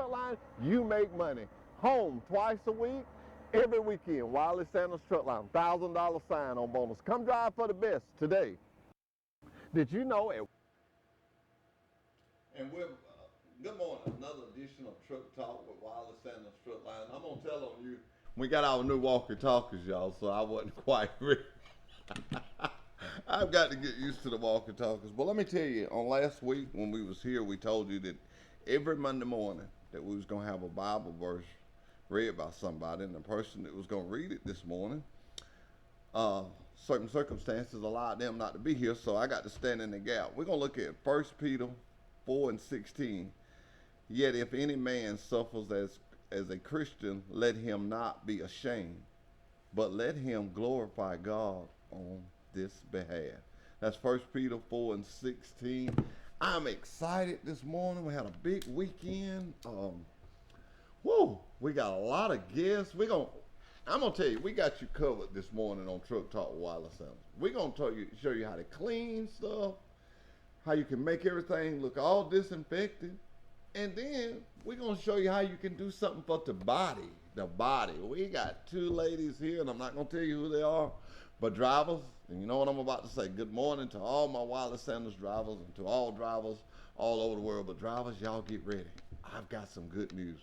Truck Line, you make money. Home twice a week, every weekend. Wiley Sanders Truck Line, $1,000 sign-on bonus. Come drive for the best today. Did you know it? And we're, good morning, another edition of Truck Talk with Wiley Sanders Truck Line. I'm going to tell on you. We got our new walkie-talkies, y'all, so I wasn't quite ready. I've got to get used to the walkie-talkies. But let me tell you, on last week when we was here, we told you that every Monday morning that we was going to have a Bible verse read by somebody, and the person that was going to read it this morning, certain circumstances allowed them not to be here, so I got to stand in the gap. We're going to look at 1 Peter 4:16. Yet if any man suffers as a Christian, let him not be ashamed, but let him glorify God on this behalf. That's 1 Peter 4:16. I'm excited this morning. We had a big weekend. We got a lot of guests. I'm gonna tell you, we got you covered this morning on Truck Talk with Wiley Sanders. We're gonna show you how to clean stuff, how you can make everything look all disinfected, and then we're gonna show you how you can do something for the body. The body. We got two ladies here, and I'm not gonna tell you who they are, but drivers. And you know what I'm about to say. Good morning to all my Wiley Sanders drivers and to all drivers all over the world. But drivers, y'all get ready. I've got some good news.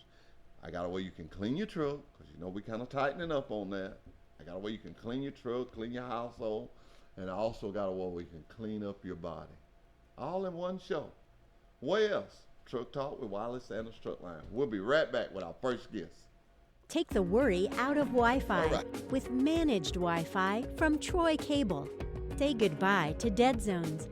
I got a way you can clean your truck, because you know we kind of tightening up on that. I got a way you can clean your truck, clean your household, and I also got a way we can clean up your body. All in one show. Where else? Truck Talk with Wiley Sanders Truck Line. We'll be right back with our first guest. Take the worry out of Wi-Fi Right. with managed Wi-Fi from Troy Cable. Say goodbye to dead zones.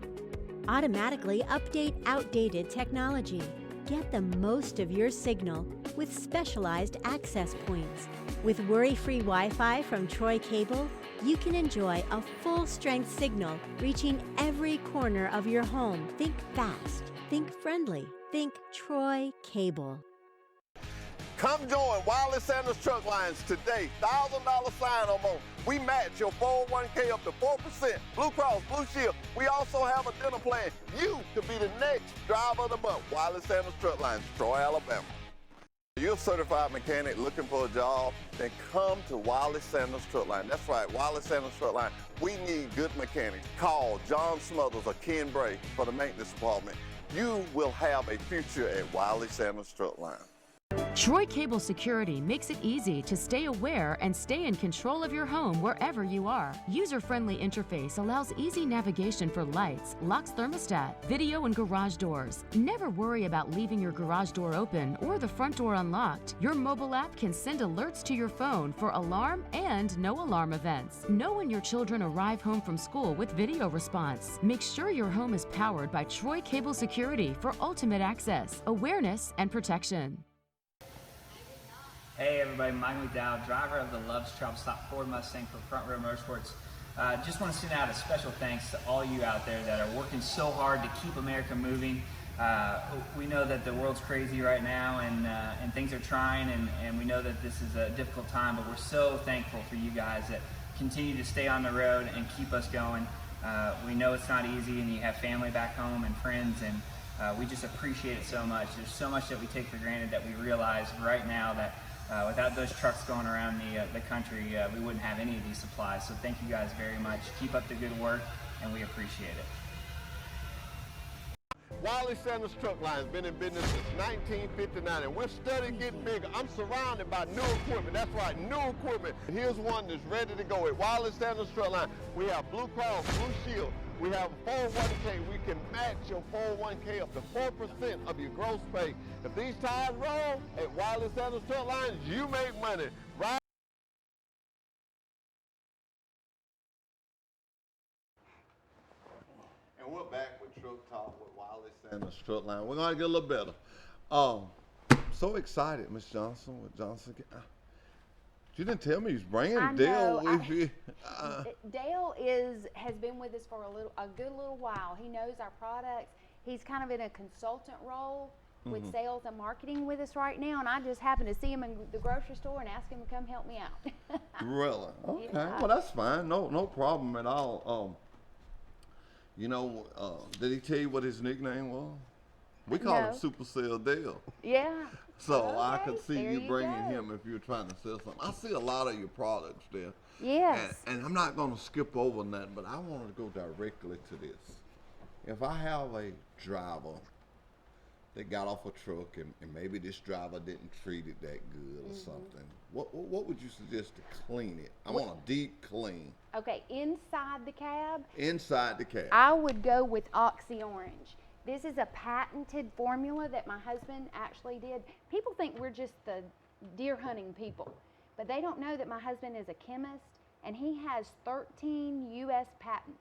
Automatically update outdated technology. Get the most of your signal with specialized access points. With worry-free Wi-Fi from Troy Cable, you can enjoy a full-strength signal reaching every corner of your home. Think fast, think friendly, think Troy Cable. Come join Wiley Sanders Truck Lines today. $1,000 sign-on bonus. We match your 401k up to 4%. Blue Cross, Blue Shield. We also have a dinner plan. You could be the next driver of the month. Wiley Sanders Truck Lines, Troy, Alabama. You're a certified mechanic looking for a job, then come to Wiley Sanders Truck Line. That's right, Wiley Sanders Truck Line. We need good mechanics. Call John Smothers or Ken Bray for the maintenance department. You will have a future at Wiley Sanders Truck Line. Troy Cable Security makes it easy to stay aware and stay in control of your home wherever you are. User-friendly interface allows easy navigation for lights, locks thermostat, video, and garage doors. Never worry about leaving your garage door open or the front door unlocked. Your mobile app can send alerts to your phone for alarm and no alarm events. Know when your children arrive home from school with video response. Make sure your home is powered by Troy Cable Security for ultimate access, awareness, and protection. Hey everybody, Mike McDowell, driver of the Love's Travel Stop Ford Mustang for Front Row Motorsports. Just want to send out a special thanks to all you out there that are working so hard to keep America moving. We know that the world's crazy right now and things are trying, and we know that this is a difficult time, but we're so thankful for you guys that continue to stay on the road and keep us going. We know it's not easy, and you have family back home and friends, and we just appreciate it so much. There's so much that we take for granted that we realize right now that without those trucks going around the country, we wouldn't have any of these supplies. So thank you guys very much. Keep up the good work, and we appreciate it. Wiley Sanders Truck Line has been in business since 1959, and we're steadily getting bigger. I'm surrounded by new equipment. That's right, new equipment. Here's one that's ready to go at Wiley Sanders Truck Line. We have Blue Cross, Blue Shield. We have a 401k. We can match your 401k up to 4% of your gross pay. If these tires roll at Wiley Sanders Truck Lines, you make money. Right? And we're back with Truck Talk with Wiley Sanders Truck Line. We're going to get a little better. So excited, Miss Johnson, with Johnson. You didn't tell me he's bringing Dale with you. Dale has been with us for a good little while. He knows our products. He's kind of in a consultant role with sales and marketing with us right now, and I just happened to see him in the grocery store and asked him to come help me out. Really? Okay. Yeah. Well, that's fine. No problem at all. Did he tell you what his nickname was? We call him Super Cell Dale. Yeah. So I Okay, could see there you you bringing go. him if you're trying to sell something. I see a lot of your products there. Yes. And I'm not going to skip over nothing, but I want to go directly to this. If I have a driver that got off a truck and maybe this driver didn't treat it that good or something, what would you suggest to clean it? I want a deep clean Okay, inside the cab, inside the cab. I would go with Oxy Orange. This is a patented formula that my husband actually did. People think we're just the deer hunting people, but they don't know that my husband is a chemist and he has 13 US patents.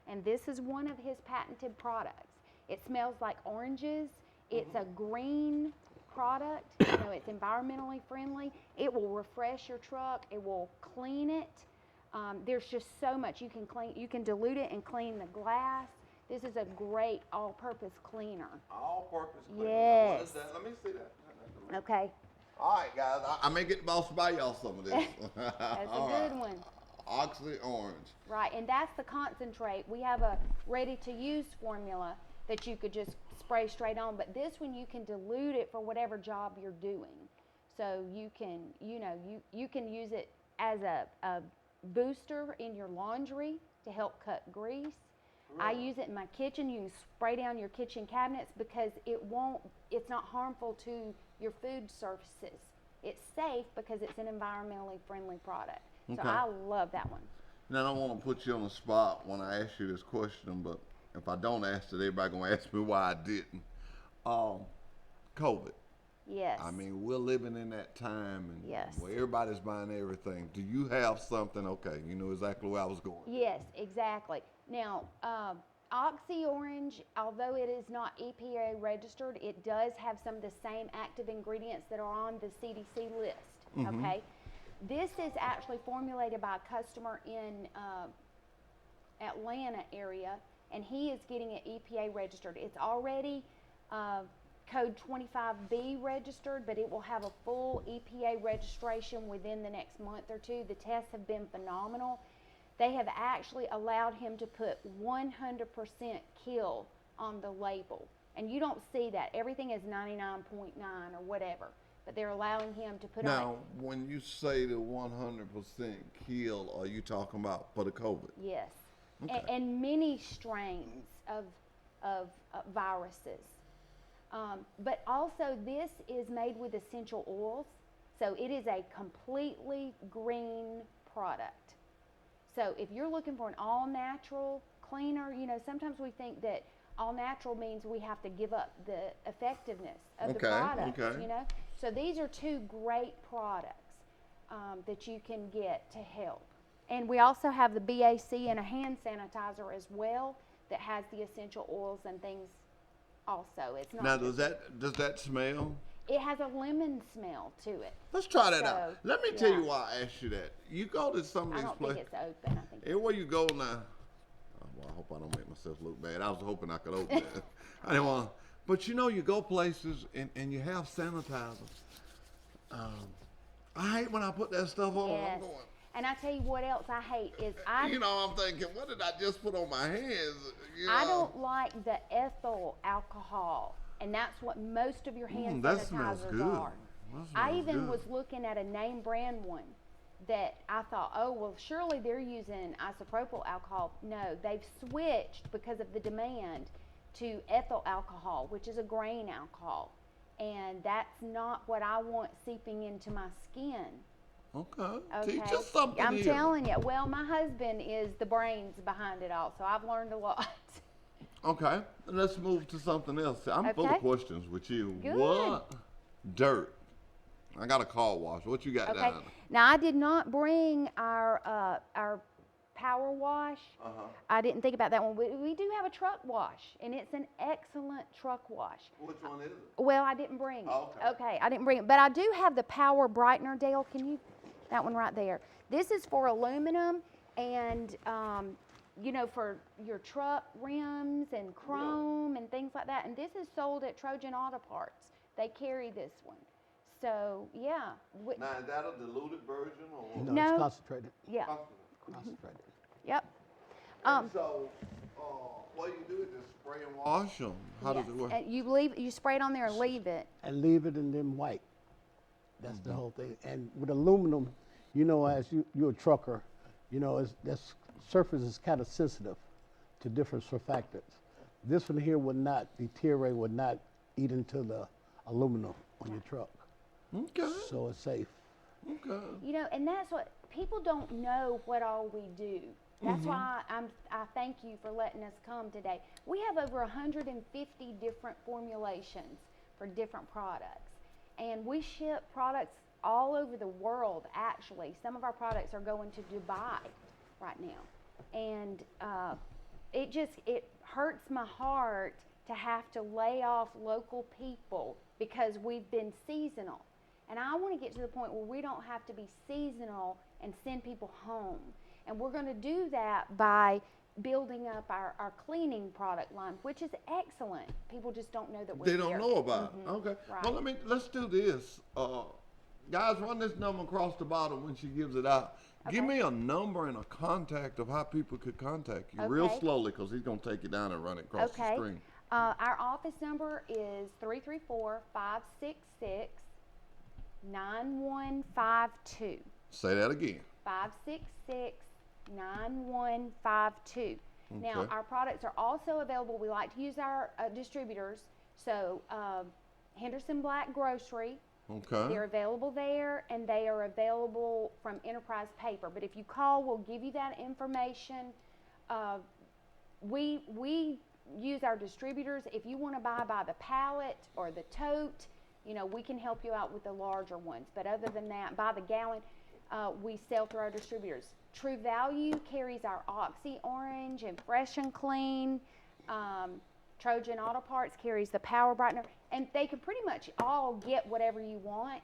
And this is one of his patented products. It smells like oranges. It's a green product. You know, it's environmentally friendly. It will refresh your truck. It will clean it. There's just so much you can clean. You can dilute it and clean the glass. This is a great all-purpose cleaner. All-purpose cleaner. Yes. What is that? Let me see that. Okay, All right, guys. I may get the boss to buy y'all some of this. that's All a good right. one. Oxy Orange. Right, and that's the concentrate. We have a ready-to-use formula that you could just spray straight on, but this one you can dilute it for whatever job you're doing. So you can, you know, you can use it as a booster in your laundry to help cut grease. I use it in my kitchen. You can spray down your kitchen cabinets because it's not harmful to your food surfaces. It's safe because it's an environmentally friendly product. So Okay. I love that one. Now, I don't want to put you on the spot when I ask you this question, but if I don't ask it, everybody gonna ask me why I didn't. COVID. Yes. I mean, we're living in that time, and Yes. where everybody's buying everything. Do you have something? Okay, you know exactly where I was going. Yes, exactly. Now, Oxy Orange, although it is not EPA registered, it does have some of the same active ingredients that are on the CDC list. Okay, this is actually formulated by a customer in Atlanta area, and he is getting it EPA registered. It's already code 25B registered, but it will have a full EPA registration within the next month or two. The tests have been phenomenal. They have actually allowed him to put 100% kill on the label. And you don't see that. Everything is 99.9 or whatever. But they're allowing him to put on Now, when you say the 100% kill, are you talking about for the COVID? it. Yes. Okay. And many strains of viruses. But also this is made with essential oils. So it is a completely green product. So if you're looking for an all-natural cleaner, you know, sometimes we think that all-natural means we have to give up the effectiveness of the product, you know. So these are two great products that you can get to help. And we also have the BAC and a hand sanitizer as well that has the essential oils and things also. It's not Now, just- does that smell? it has a lemon smell to it. Let's try that So, out. Let me tell you yeah. why I asked you that. You go to some of I these don't think places. it's open. I think Everywhere you go now, well, I hope I don't make myself look bad. I was hoping I could open it. I didn't want to. But you know, you go places and you have sanitizer. I hate when I put that stuff on. yes. I'm going, And I tell you what else I hate is you know, I'm thinking, what did I just put on my hands? You know? I don't like the ethyl alcohol, and that's what most of your hand that smells sanitizers good. are. That I smells even good. was looking at a name brand one that I thought, oh, well, surely they're using isopropyl alcohol. No, they've switched because of the demand to ethyl alcohol, which is a grain alcohol. And that's not what I want seeping into my skin. Okay. Okay. Teach us something I'm here. telling you. Well, my husband is the brains behind it all, so I've learned a lot. Okay. Let's move to something else. I'm full Okay. of questions with you. Good. What dirt? I got a car wash. What you got Okay. down there? Now I did not bring our power wash. I didn't think about that one. We do have a truck wash, and it's an excellent truck wash. Which one is it? Well, I didn't bring it. Oh, okay. Okay, I didn't bring it, but I do have the power brightener. Dale, can you? That one right there. This is for aluminum, and you know, for your truck rims and chrome and things like that. And this is sold at Trojan Auto Parts. They carry this one. So yeah. Now, is that a diluted version or? No, No. it's concentrated. Yeah. Concentrated. Yep. So, what you do is just spray and wash them. How does it work? And you spray it on there and leave it. And leave it and then wipe. That's the whole thing. And with aluminum, you know, as you're a trucker, you know, this surface is kind of sensitive to different surfactants. This one here would not deteriorate, would not eat into the aluminum on your truck. Okay. So it's safe. Okay. You know, and that's what people don't know what all we do. That's why I thank you for letting us come today. We have over 150 different formulations for different products, and we ship products all over the world. Actually, some of our products are going to Dubai right now, and it hurts my heart to have to lay off local people because we've been seasonal. And I want to get to the point where we don't have to be seasonal and send people home. And we're going to do that by building up our cleaning product line, which is excellent. People just don't know that we're They don't here. know about it. Okay. Right. Well, let's do this. Guys, run this number across the bottom when she gives it out. Give me a number and a contact of how people could contact you real Okay. slowly, because he's going to take it down and run it across the Okay. screen. Our office number is 334-566-9152. Say that again. 566-9152. Now, Okay. our products are also available. We like to use our distributors. So, Henderson Black Grocery, Okay. they're available there, and they are available from Enterprise Paper. But if you call, we'll give you that information. We use our distributors. If you want to buy by the pallet or the tote, you know, we can help you out with the larger ones. But other than that, by the gallon, we sell through our distributors. True Value carries our Oxy Orange and Fresh and Clean. Trojan Auto Parts carries the Power Brightener, and they can pretty much all get whatever you want.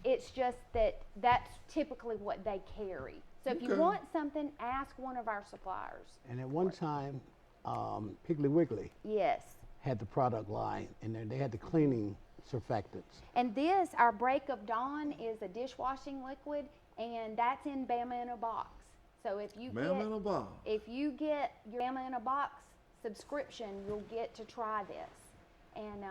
It's just that that's typically what they carry. So if you Okay. want something, ask one of our suppliers. And at one time, Piggly Wiggly Yes. had the product line, and then they had the cleaning surfactants. And this, our Break of Dawn, is a dishwashing liquid, and that's in Bama in a Box. So if you Man get in a box. if you get your Bama in a Box subscription, you'll get to try this. And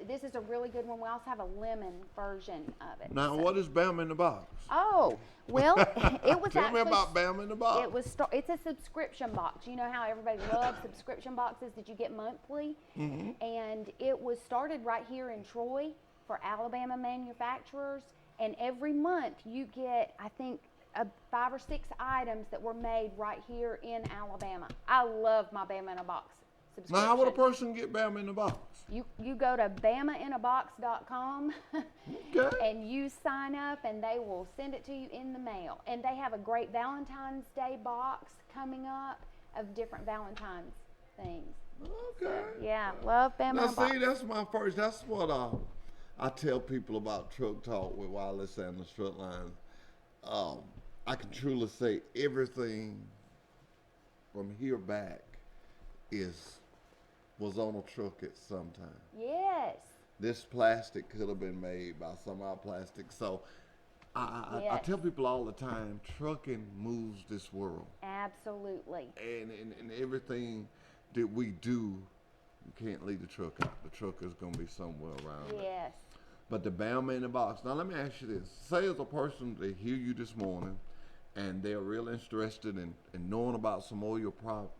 this is a really good one. We also have a lemon version of it. Now, So- what is Bam in the box? Oh, well, it was Tell actually me about Bam in the box. it's a subscription box. You know how everybody loves subscription boxes that you get monthly? And it was started right here in Troy for Alabama manufacturers. And every month you get, I think, 5 or 6 items that were made right here in Alabama. I love my Bama in a Box subscription. Now, how would a person get Bam in the box? You go to bamainabox.com Okay. and you sign up, and they will send it to you in the mail. And they have a great Valentine's Day box coming up of different Valentine's things. Okay. Yeah, love Bama Now, in a Box. see, that's what I tell people about Truck Talk with Wireless and the Strut Line. I can truly say everything from here back was on a truck at some time. Yes. This plastic could have been made by some of our plastic. So I Yes. tell people all the time, trucking moves this world. Absolutely. And everything that we do, you can't leave the truck out. The truck is going to be somewhere around it. Yes. But the Bama in the Box. Now, let me ask you this. Say as a person, they hear you this morning, and they're real interested in knowing about some more of your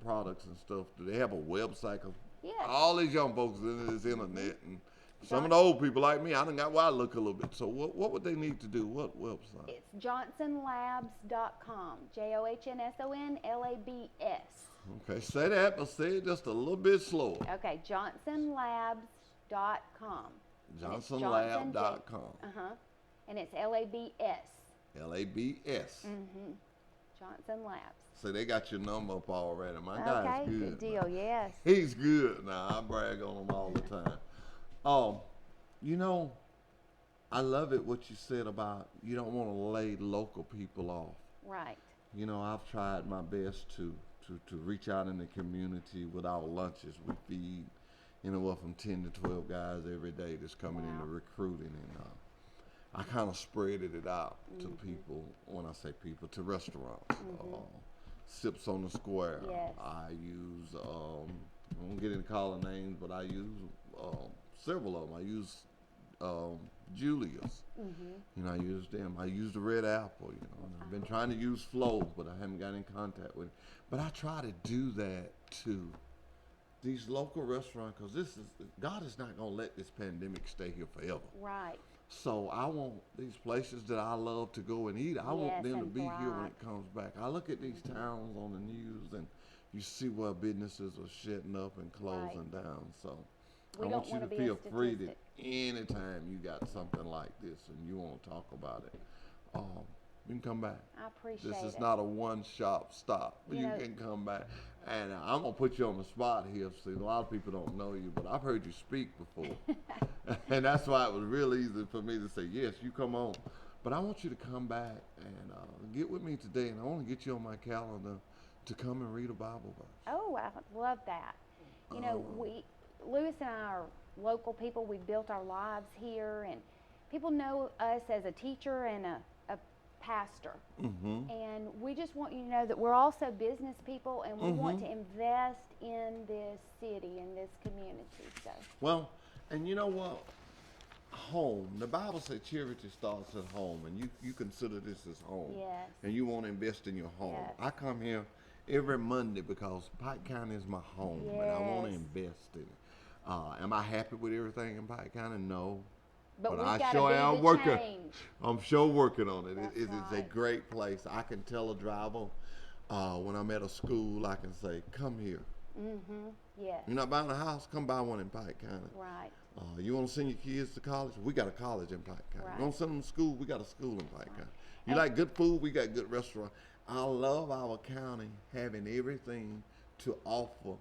products and stuff. Do they have a website? 'Cause Yes. all these young folks in this internet, and some of the old people like me, I done got where I look a little bit. So what would they need to do? What website? It's johnsonlabs.com. JOHNSONLABS. Okay, say that, but say it just a little bit slower. Okay, johnsonlabs.com. JohnsonLab.com. And it's LABS. LABS. Johnson Labs. So they got your number up already. My guy's Okay, good. good deal. Yes. He's good. Now I brag on him all the time. You know, I love it what you said about you don't want to lay local people off. Right. You know, I've tried my best to reach out in the community with our lunches. We feed anywhere from 10 to 12 guys every day that's coming into recruiting, and I kind of spreaded it out to people. When I say people, to restaurants. Sips on the Square. Yes. I use, I won't get into calling names, but I use several of them. I use Julius. You know, I use them. I use the Red Apple, you know. And I've been trying to use Flow, but I haven't got in contact with it. But I try to do that too. These local restaurants, because God is not going to let this pandemic stay here forever. Right. So I want these places that I love to go and eat. I want Yes, them to and be here when thrive. it comes back. I look at these towns on the news and you see where businesses are shutting up and closing down. So We I don't want you wanna to be a feel free that statistic. anytime you got something like this and you want to talk about it, you can come back. I appreciate This is it. not a one-shop stop. You You know- can come back. And I'm going to put you on the spot here. See, a lot of people don't know you, but I've heard you speak before. And that's why it was real easy for me to say, yes, you come on. But I want you to come back and get with me today. And I want to get you on my calendar to come and read a Bible verse. Oh, I love that. You know, Lewis and I are local people. We built our lives here, and people know us as a teacher and a pastor. And we just want you to know that we're also business people, and we want to invest in this city and this community. So, Well, and you know what? Home. The Bible says charity starts at home, and you consider this as home. Yes. And you want to invest in your home. Yes. I come here every Monday because Pike County is my home, and I want to Yes. invest in it. Am I happy with everything in Pike County? No. but we've I got sure to am be the working. change. I'm sure working on it. That's It is a right. great place. I can tell a driver when I'm at a school, I can say, come here. Yes. You're not buying a house? Come buy one in Pike County. Right. You want to send your kids to college? We got a college in Pike County. Right. You want to send them to school? We got a school in Pike County. You like good food? We got good restaurants. I love our county having everything to offer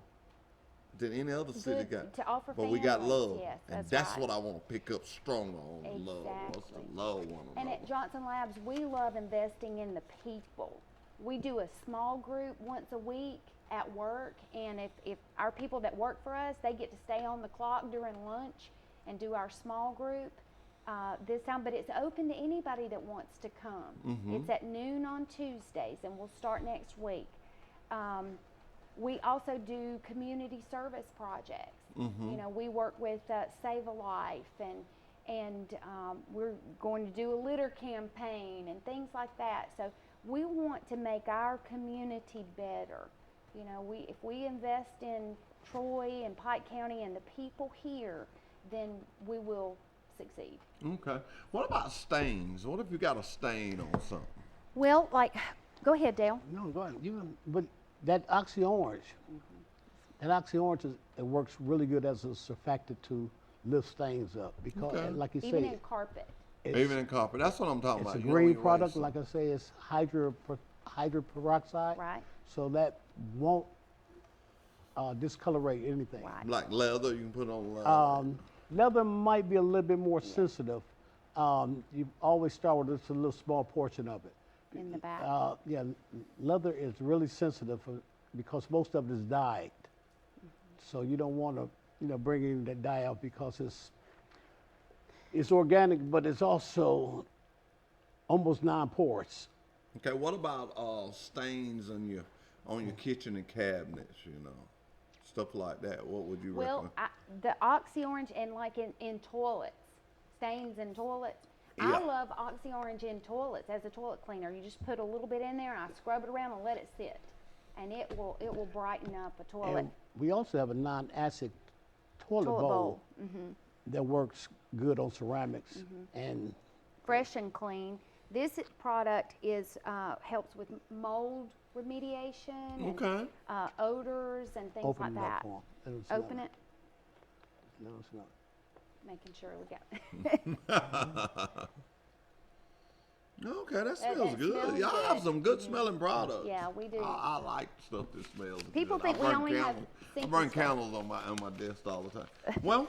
that any other city Good got. to offer but we got families, love. yes, and that's that's right. what I want to pick up stronger on love. What's Exactly. the love one And at Johnson Labs, we love investing in the people. We do a small group once a week at work, and if our people that work for us, they get to stay on the clock during lunch and do our small group this time, but it's open to anybody that wants to come. It's at noon on Tuesdays, and we'll start next week. We also do community service projects. You know, we work with Save a Life, and we're going to do a litter campaign and things like that. So we want to make our community better. You know, if we invest in Troy and Pike County and the people here, then we will succeed. Okay. What about stains? What if you got a stain on something? Well, go ahead, Dale. No, go ahead. But that Oxy Orange, that Oxy Orange it works really good as a surfactant to lift stains up because, Okay. like you Even say, in carpet. Even in carpet. That's what I'm talking it's about. a You know, green when you product. raise Like I say, it's hydroperoxide. Right. So that won't discolorate anything. Right. like leather, you can put on leather. Leather might be a little bit more sensitive. You always start with just a little small portion of it. In the back. Yeah, leather is really sensitive because most of it is dyed. So you don't want to, bring in that dye out because it's organic, but it's also almost non-porous. Okay, what about stains on your kitchen and cabinets, stuff like that? What would you Well, recommend? the Oxy Orange and in toilets, stains in toilets. Yeah. I love Oxy Orange in toilets as a toilet cleaner. You just put a little bit in there and I scrub it around and let it sit. And it will brighten up a toilet. And we also have a non-acid toilet Toilet bowl, bowl. that works good on ceramics. And Fresh and clean. This product helps with mold remediation and Okay. odors and things open like it up that. for 'em. Let 'em smell Open it, No, it's not. making sure we got. Okay, that smells that good. smells Y'all have good. some good smelling products. Yeah, we do. I like stuff that smells People good. think I we burn only have candles. I stinky burn stuff. candles on my desk all the time. Well,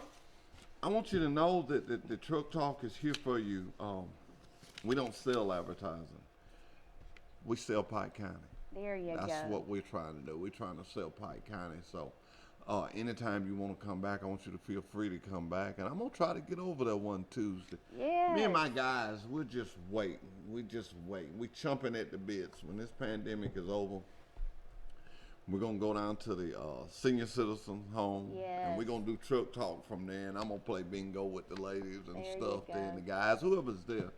I want you to know that the Truck Talk is here for you. We don't sell advertising. We sell Pike County. There you That's go. what we're trying to do. We're trying to sell Pike County. So anytime you want to come back, I want you to feel free to come back. And I'm going to try to get over there one Tuesday. Me and my guys, we're just waiting. We just waiting. We chomping at the bits. When this pandemic is over, We're gonna go down to the senior citizen home, and we're Yes. gonna do truck talk from there. And I'm gonna play bingo with the ladies and There you stuff, there, and go. the guys, whoever's there.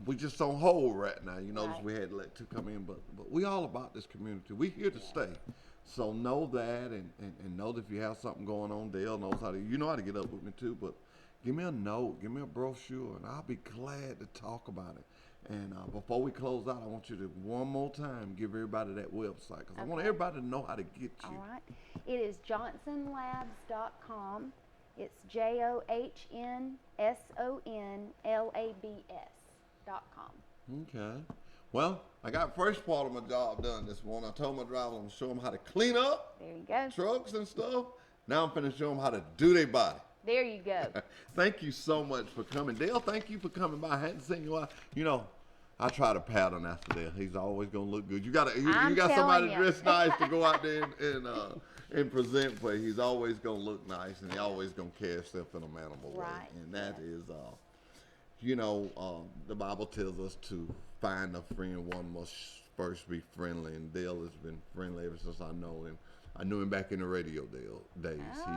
We just on hold right now. You notice Right. we had to let two come in, but we all about this community. We here to stay. So know that, and know that if you have something going on, Dale knows how to. You know how to get up with me too, but give me a note, give me a brochure, and I'll be glad to talk about it. And before we close out, I want you to one more time give everybody that website, because I want Okay. everybody to know how to get you. All right. It is johnsonlabs.com. It's JOHNSONLABS.com. Okay. Well, I got first part of my job done this morning. I told my driver I'm gonna show them how to clean up There you go. trucks and stuff. Now I'm finna show them how to do their body. There you go. Thank you so much for coming. Dale, thank you for coming by. I hadn't seen you out. You know, I try to pattern after Dale. He's always gonna look good. You got I'm somebody telling ya. dressed nice to go out there and present for. He's always gonna look nice, and he always gonna carry himself in a mannerable way. Right. And that is, the Bible tells us to find a friend. One must first be friendly, and Dale has been friendly ever since I know him. I knew him back in the radio days. He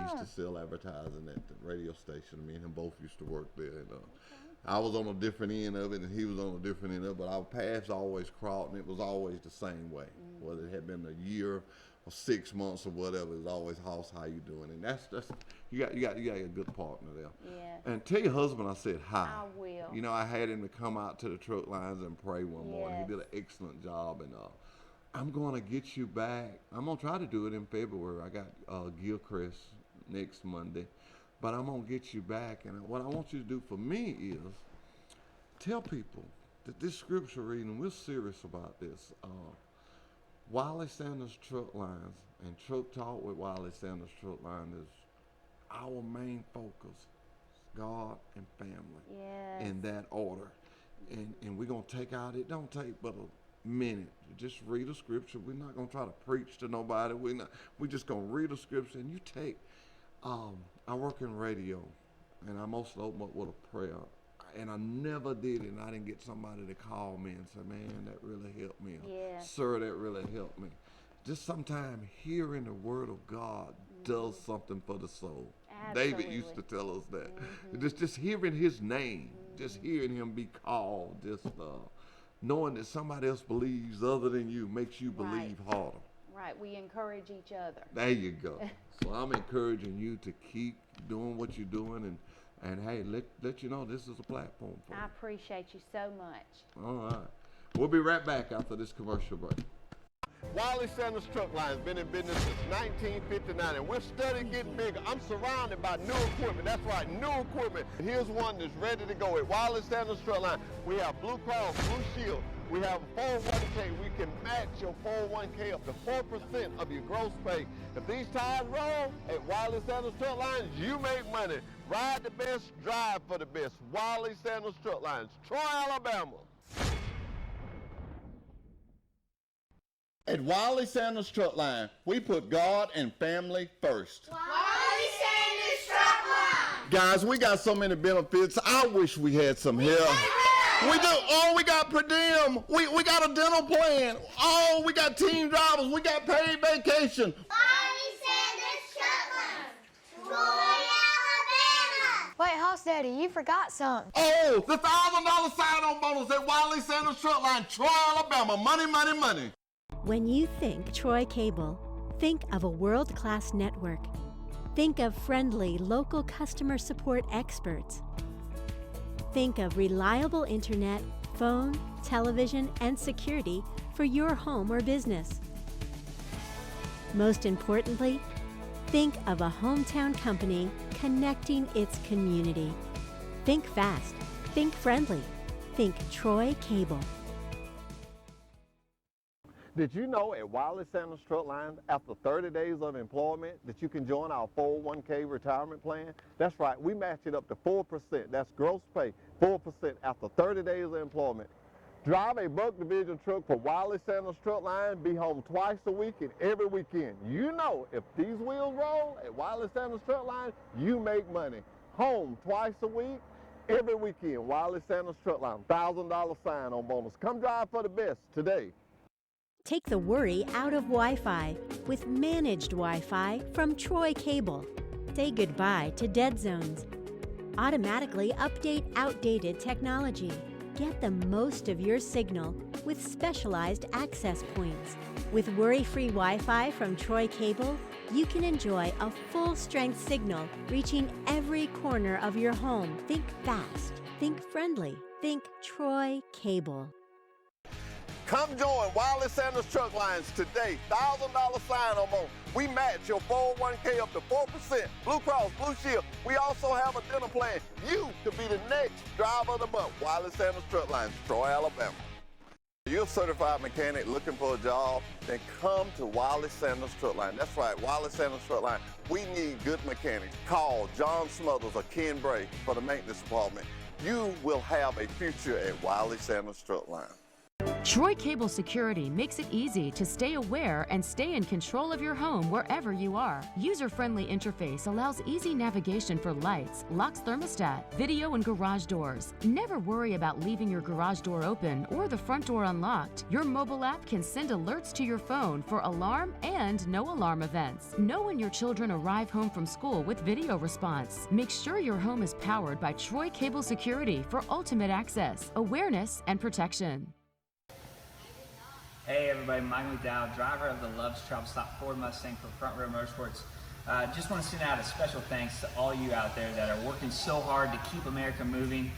used to sell advertising at the radio station. Me and him both used to work there. And I was on a different end of it, and he was on a different end of it. But our paths always crossed, and it was always the same way. Whether it had been a year or 6 months or whatever, it was always, how you doing? And that's you got a good partner there. Yes. And tell your husband I said hi. I will. You know, I had him to come out to the truck lines and pray one morning. He did an excellent job, and I'm going to get you back. I'm going to try to do it in February. I got Gilchrist next Monday, but I'm going to get you back. And what I want you to do for me is tell people that this scripture reading, we're serious about this. Wiley Sanders Truck Lines and Truck Talk with Wiley Sanders Truck Line is our main focus, God and family, Yes. in that order. And we're going to take out, it don't take but a minute. Just read a scripture. We're not going to try to preach to nobody. We're just going to read a scripture. And you take, I work in radio, and I mostly open up with a prayer. And I never did it, and I didn't get somebody to call me and say, man, that really helped me. Or, Yes. sir, that really helped me. Just sometimes hearing the word of God does something for the soul. David used to tell us that. Just hearing his name, just hearing him be called, just knowing that somebody else believes other than you makes you believe harder. Right. We encourage each other. There you go. So I'm encouraging you to keep doing what you're doing, and hey, let you know this is a platform for I you. appreciate you so much. All right. We'll be right back after this commercial break. Wiley Sanders Truck Line has been in business since 1959, and we're steadily getting bigger. I'm surrounded by new equipment. That's right, new equipment. Here's one that's ready to go at Wiley Sanders Truck Line. We have Blue Cross Blue Shield. We have a 401k. We can match your 401k up to 4% of your gross pay. If these tires roll at Wiley Sanders Truck Lines, you make money. Ride the best, drive for the best. Wiley Sanders Truck Lines, Troy, Alabama. At Wiley Sanders Truck Line, we put God and family first. Wiley Sanders Truck Line. Guys, we got so many benefits. I wish we had some help. We do. Oh, we got per diem. We got a dental plan. Oh, we got team drivers. We got paid vacation. Wiley Sanders Truck Line. Troy, Alabama. Wait, Hoss Daddy, you forgot something. Oh, the $1,000 sign-on bonus at Wiley Sanders Truck Line, Troy, Alabama. Money, money, money. When you think Troy Cable, think of a world-class network. Think of friendly local customer support experts. Think of reliable internet, phone, television, and security for your home or business. Most importantly, think of a hometown company connecting its community. Think fast. Think friendly. Think Troy Cable. Did you know at Wiley Sanders Truck Lines, after 30 days of employment, that you can join our 401k retirement plan? That's right, we match it up to 4%. That's gross pay, 4% after 30 days of employment. Drive a Buck Division truck for Wiley Sanders Truck Line, be home twice a week and every weekend. You know, if these wheels roll at Wiley Sanders Truck Line, you make money. Home twice a week, every weekend. Wiley Sanders Truck Line, $1,000 sign-on bonus. Come drive for the best today. Take the worry out of Wi-Fi with managed Wi-Fi from Troy Cable. Say goodbye to dead zones. Automatically update outdated technology. Get the most of your signal with specialized access points. With worry-free Wi-Fi from Troy Cable, you can enjoy a full-strength signal reaching every corner of your home. Think fast. Think friendly. Think Troy Cable. Come join Wiley Sanders Truck Lines today. $1,000 sign-on bonus. We match your 401k up to 4%. Blue Cross, Blue Shield. We also have a dental plan. You could be the next driver of the month. Wiley Sanders Truck Lines, Troy, Alabama. You're a certified mechanic looking for a job, then come to Wiley Sanders Truck Line. That's right, Wiley Sanders Truck Line. We need good mechanics. Call John Smothers or Ken Bray for the maintenance department. You will have a future at Wiley Sanders Truck Line. Troy Cable Security makes it easy to stay aware and stay in control of your home wherever you are. User-friendly interface allows easy navigation for lights, locks thermostat, video and garage doors. Never worry about leaving your garage door open or the front door unlocked. Your mobile app can send alerts to your phone for alarm and no alarm events. Know when your children arrive home from school with video response. Make sure your home is powered by Troy Cable Security for ultimate access, awareness, and protection. Hey everybody, Mike McDowell, driver of the Love's Travel Stop Ford Mustang for Front Row Motorsports. Just want to send out a special thanks to all you out there that are working so hard to keep America moving.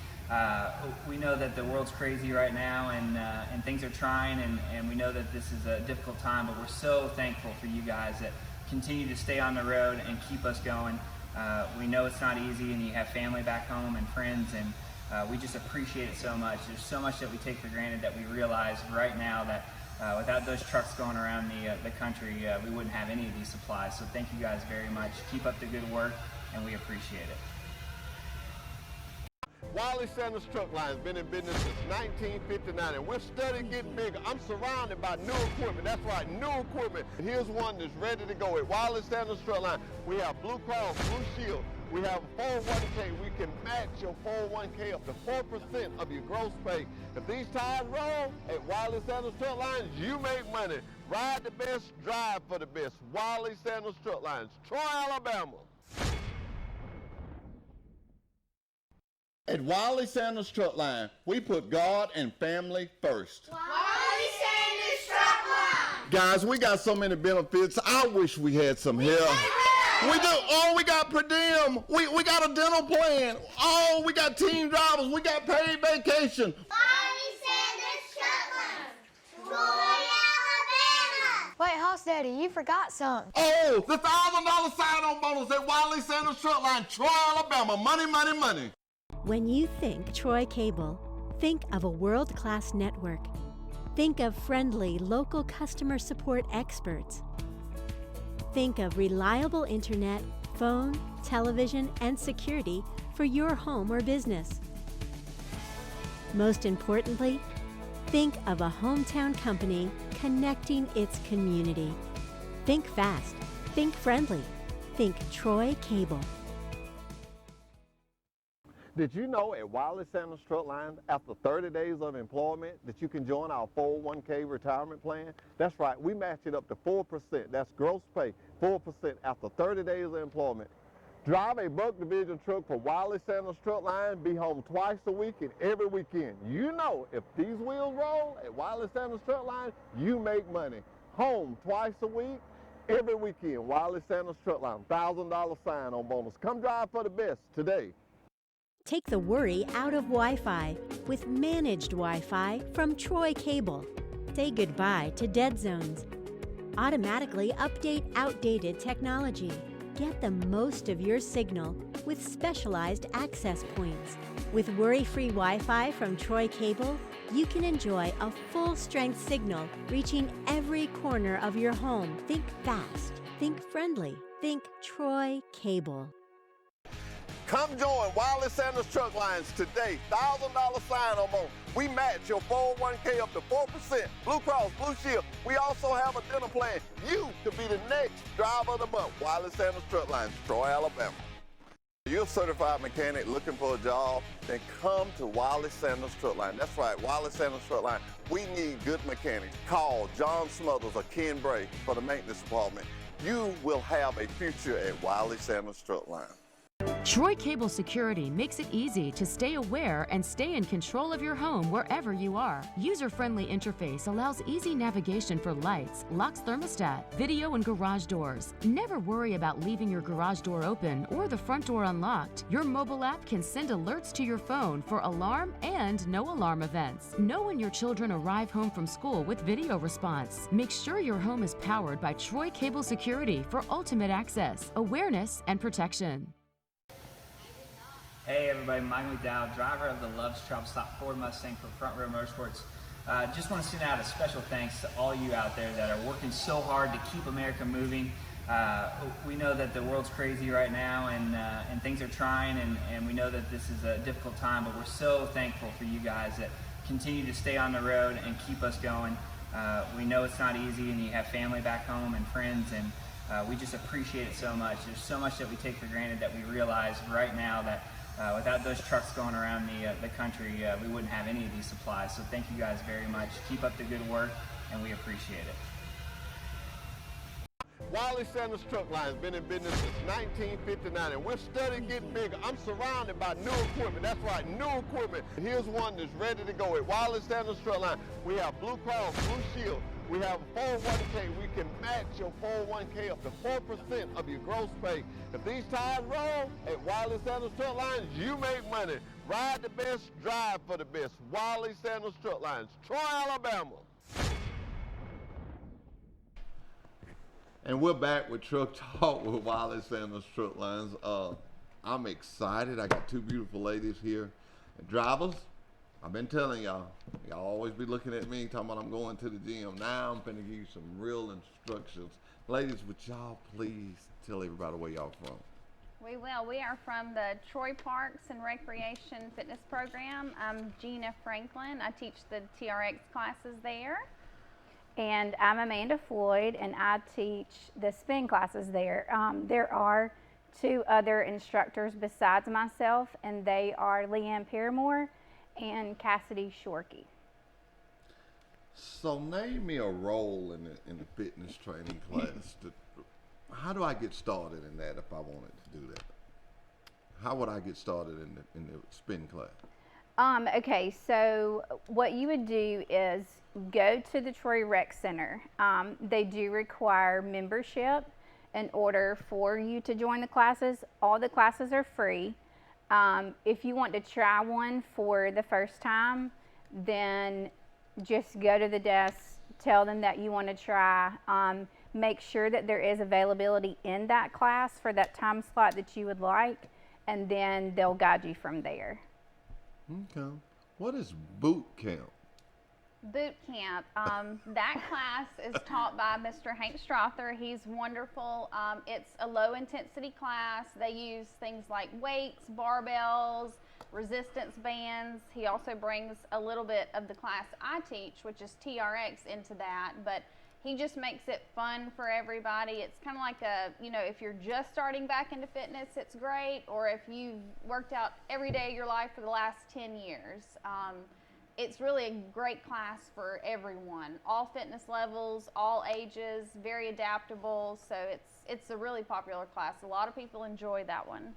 We know that the world's crazy right now and things are trying and we know that this is a difficult time, but we're so thankful for you guys that continue to stay on the road and keep us going. We know it's not easy and you have family back home and friends and we just appreciate it so much. There's so much that we take for granted that we realize right now that without those trucks going around the country, we wouldn't have any of these supplies. So thank you guys very much. Keep up the good work, and we appreciate it. Wiley Sanders Truck Line has been in business since 1959, and we're steady getting bigger. I'm surrounded by new equipment. That's right, new equipment. Here's one that's ready to go at Wiley Sanders Truck Line. We have Blue Cross, Blue Shield. We have a 401k. We can match your 401k up to 4% of your gross pay. If these tires roll at Wiley Sanders Truck Lines, you make money. Ride the best, drive for the best. Wiley Sanders Truck Lines, Troy, Alabama. At Wiley Sanders Truck Line, we put God and family first. Wiley Sanders Truck Line. Guys, we got so many benefits. I wish we had some help. We do. Oh, we got per diem. We got a dental plan. Oh, we got team drivers. We got paid vacation. Wiley Sanders Truck Line, Troy, Alabama. Wait, Hoss Daddy, you forgot something. Oh, the $1,000 sign-on bonus at Wiley Sanders Truck Line, Troy, Alabama. Money, money, money. When you think Troy Cable, think of a world-class network. Think of friendly local customer support experts. Think of reliable internet, phone, television, and security for your home or business. Most importantly, think of a hometown company connecting its community. Think fast. Think friendly. Think Troy Cable. Did you know at Wiley Sanders Truck Line, after 30 days of employment, that you can join our 401k retirement plan? That's right, we match it up to 4%. That's gross pay, 4% after 30 days of employment. Drive a Buck Division truck for Wiley Sanders Truck Line, be home twice a week and every weekend. You know, if these wheels roll at Wiley Sanders Truck Line, you make money. Home twice a week, every weekend. Wiley Sanders Truck Line, $1,000 sign-on bonus. Come drive for the best today. Take the worry out of Wi-Fi with managed Wi-Fi from Troy Cable. Say goodbye to dead zones. Automatically update outdated technology. Get the most of your signal with specialized access points. With worry-free Wi-Fi from Troy Cable, you can enjoy a full-strength signal reaching every corner of your home. Think fast. Think friendly. Think Troy Cable. Come join Wiley Sanders Truck Lines today. $1,000 sign-on bonus. We match your 401k up to 4%. Blue Cross, Blue Shield. We also have a dental plan. You could be the next driver of the month. Wiley Sanders Truck Lines, Troy, Alabama. You're a certified mechanic looking for a job, then come to Wiley Sanders Truck Line. That's right, Wiley Sanders Truck Line. We need good mechanics. Call John Smothers or Ken Bray for the maintenance department. You will have a future at Wiley Sanders Truck Line. Troy Cable Security makes it easy to stay aware and stay in control of your home wherever you are. User-friendly interface allows easy navigation for lights, locks thermostat, video and garage doors. Never worry about leaving your garage door open or the front door unlocked. Your mobile app can send alerts to your phone for alarm and no alarm events. Know when your children arrive home from school with video response. Make sure your home is powered by Troy Cable Security for ultimate access, awareness, and protection. Hey everybody, Mike McDowell, driver of the Love's Travel Stop Ford Mustang for Front Row Motorsports. Just want to send out a special thanks to all you out there that are working so hard to keep America moving. We know that the world's crazy right now and things are trying, and we know that this is a difficult time, but we're so thankful for you guys that continue to stay on the road and keep us going. We know it's not easy, and you have family back home and friends, and we just appreciate it so much. There's so much that we take for granted that we realize right now that without those trucks going around the country, we wouldn't have any of these supplies. So thank you guys very much. Keep up the good work, and we appreciate it. Wiley Sanders Truck Line has been in business since 1959, and we're steadily getting bigger. I'm surrounded by new equipment. That's right, new equipment. Here's one that's ready to go at Wiley Sanders Truck Line. We have Blue Cross, Blue Shield. We have a 401k. We can match your 401k up to 4% of your gross pay. If these tires roll at Wiley Sanders Truck Lines, you make money. Ride the best, drive for the best. Wiley Sanders Truck Lines, Troy, Alabama. And we're back with Truck Talk with Wiley Sanders Truck Lines. I'm excited. I got two beautiful ladies here. Drivers, I've been telling y'all always be looking at me talking about I'm going to the gym. Now I'm finna give you some real instructions. Ladies, would y'all please tell everybody where y'all from? We will. We are from the Troy Parks and Recreation Fitness Program. I'm Gina Franklin. I teach the TRX classes there. And I'm Amanda Floyd, and I teach the spin classes there. There are two other instructors besides myself, and they are Leanne Paramore and Cassidy Shorkey. So name me a role in the fitness training class. How do I get started in that if I wanted to do that? How would I get started in the spin class? Okay, so what you would do is go to the Troy Rec Center. They do require membership in order for you to join the classes. All the classes are free. If you want to try one for the first time, then just go to the desk, tell them that you want to try. Make sure that there is availability in that class for that time slot that you would like, and then they'll guide you from there. Okay. What is boot camp? Boot camp. That class is taught by Mr. Hank Strother. He's wonderful. It's a low intensity class. They use things like weights, barbells, resistance bands. He also brings a little bit of the class I teach, which is TRX, into that, but he just makes it fun for everybody. It's kind of like if you're just starting back into fitness, it's great, or if you've worked out every day of your life for the last 10 years. It's really a great class for everyone, all fitness levels, all ages, very adaptable. So it's a really popular class. A lot of people enjoy that one.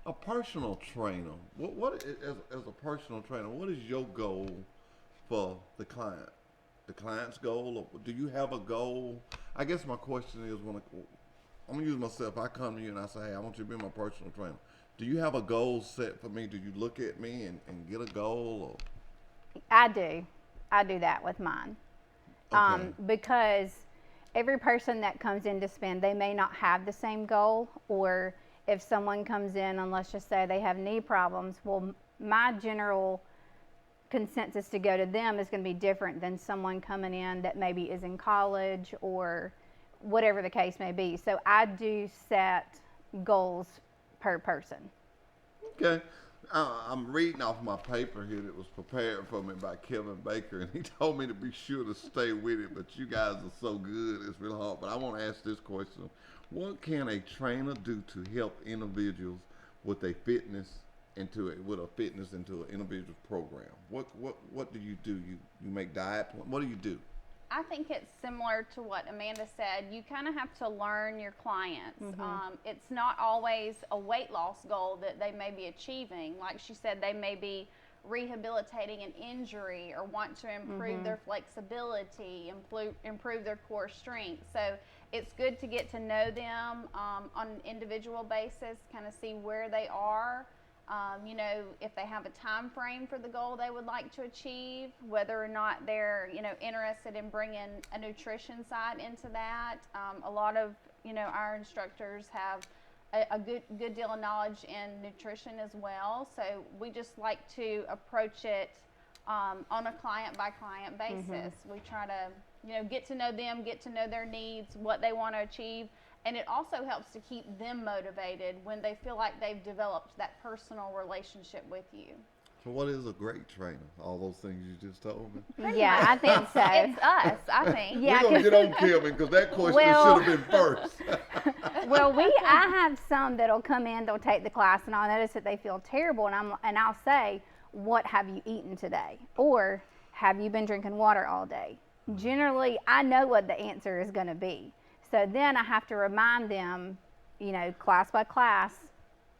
A personal trainer. What as a personal trainer, what is your goal for the client? The client's goal, or do you have a goal? I guess my question is, I'm gonna use myself. I come to you and I say, hey, I want you to be my personal trainer. Do you have a goal set for me? Do you look at me and get a goal? Or? I do. I do that with mine. Okay. Because every person that comes in to spin, they may not have the same goal, or if someone comes in and let's just say they have knee problems, well, my general consensus to go to them is going to be different than someone coming in that maybe is in college or whatever the case may be. So I do set goals per person. Okay. I'm reading off my paper here that was prepared for me by Kevin Baker, and he told me to be sure to stay with it, but you guys are so good, it's real hard. But I want to ask this question. What can a trainer do to help individuals with a fitness into it, with a fitness into an individual program? What do? You make diet. What do you do? I think it's similar to what Amanda said. You kind of have to learn your clients. It's not always a weight loss goal that they may be achieving. Like she said, they may be rehabilitating an injury or want to improve their flexibility, improve their core strength. So it's good to get to know them on an individual basis, kind of see where they are. You know, if they have a time frame for the goal they would like to achieve, whether or not they're, you know, interested in bringing a nutrition side into that. A lot of, you know, our instructors have a good deal of knowledge in nutrition as well. So we just like to approach it on a client by client basis. We try to, you know, get to know them, get to know their needs, what they want to achieve. And it also helps to keep them motivated when they feel like they've developed that personal relationship with you. So what is a great trainer? All those things you just told me. Yeah, I think so. It's us, I think. Yeah, We're gonna get on Kevin because that question Well- should have been first. Well, I have some that'll come in, they'll take the class, and I'll notice that they feel terrible, and I'll say, "What have you eaten today?" Or, "Have you been drinking water all day?" Generally, I know what the answer is going to be. So then I have to remind them, you know, class by class,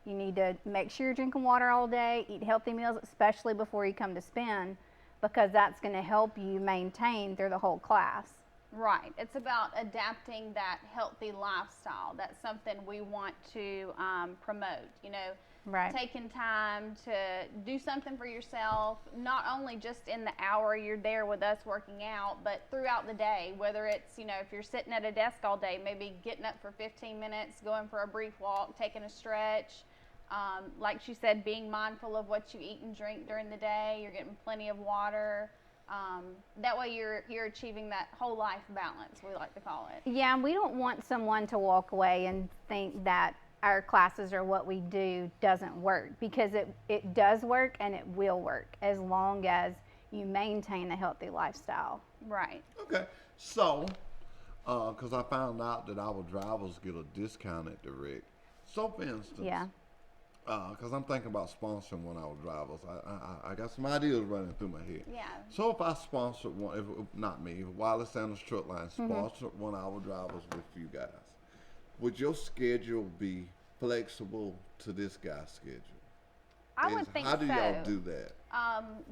you need to make sure you're drinking water all day, eat healthy meals, especially before you come to spin, because that's going to help you maintain through the whole class. Right. It's about adapting that healthy lifestyle. That's something we want to promote, you know. Right. Taking time to do something for yourself, not only just in the hour you're there with us working out, but throughout the day, whether it's, you know, if you're sitting at a desk all day, maybe getting up for 15 minutes, going for a brief walk, taking a stretch. Like she said, being mindful of what you eat and drink during the day. You're getting plenty of water. That way you're achieving that whole life balance, we like to call it. Yeah, and we don't want someone to walk away and think that our classes or what we do doesn't work, because it does work and it will work as long as you maintain a healthy lifestyle. Right. Okay, so because I found out that our drivers get a discount at the rig. So for instance, Yeah. Because I'm thinking about sponsoring one of our drivers. I got some ideas running through my head. Yeah. So if I sponsored one, if not me, if Wireless Sanders Truck Line sponsored one of our drivers with you guys, would your schedule be flexible to this guy's schedule? I would think so. How do y'all do that?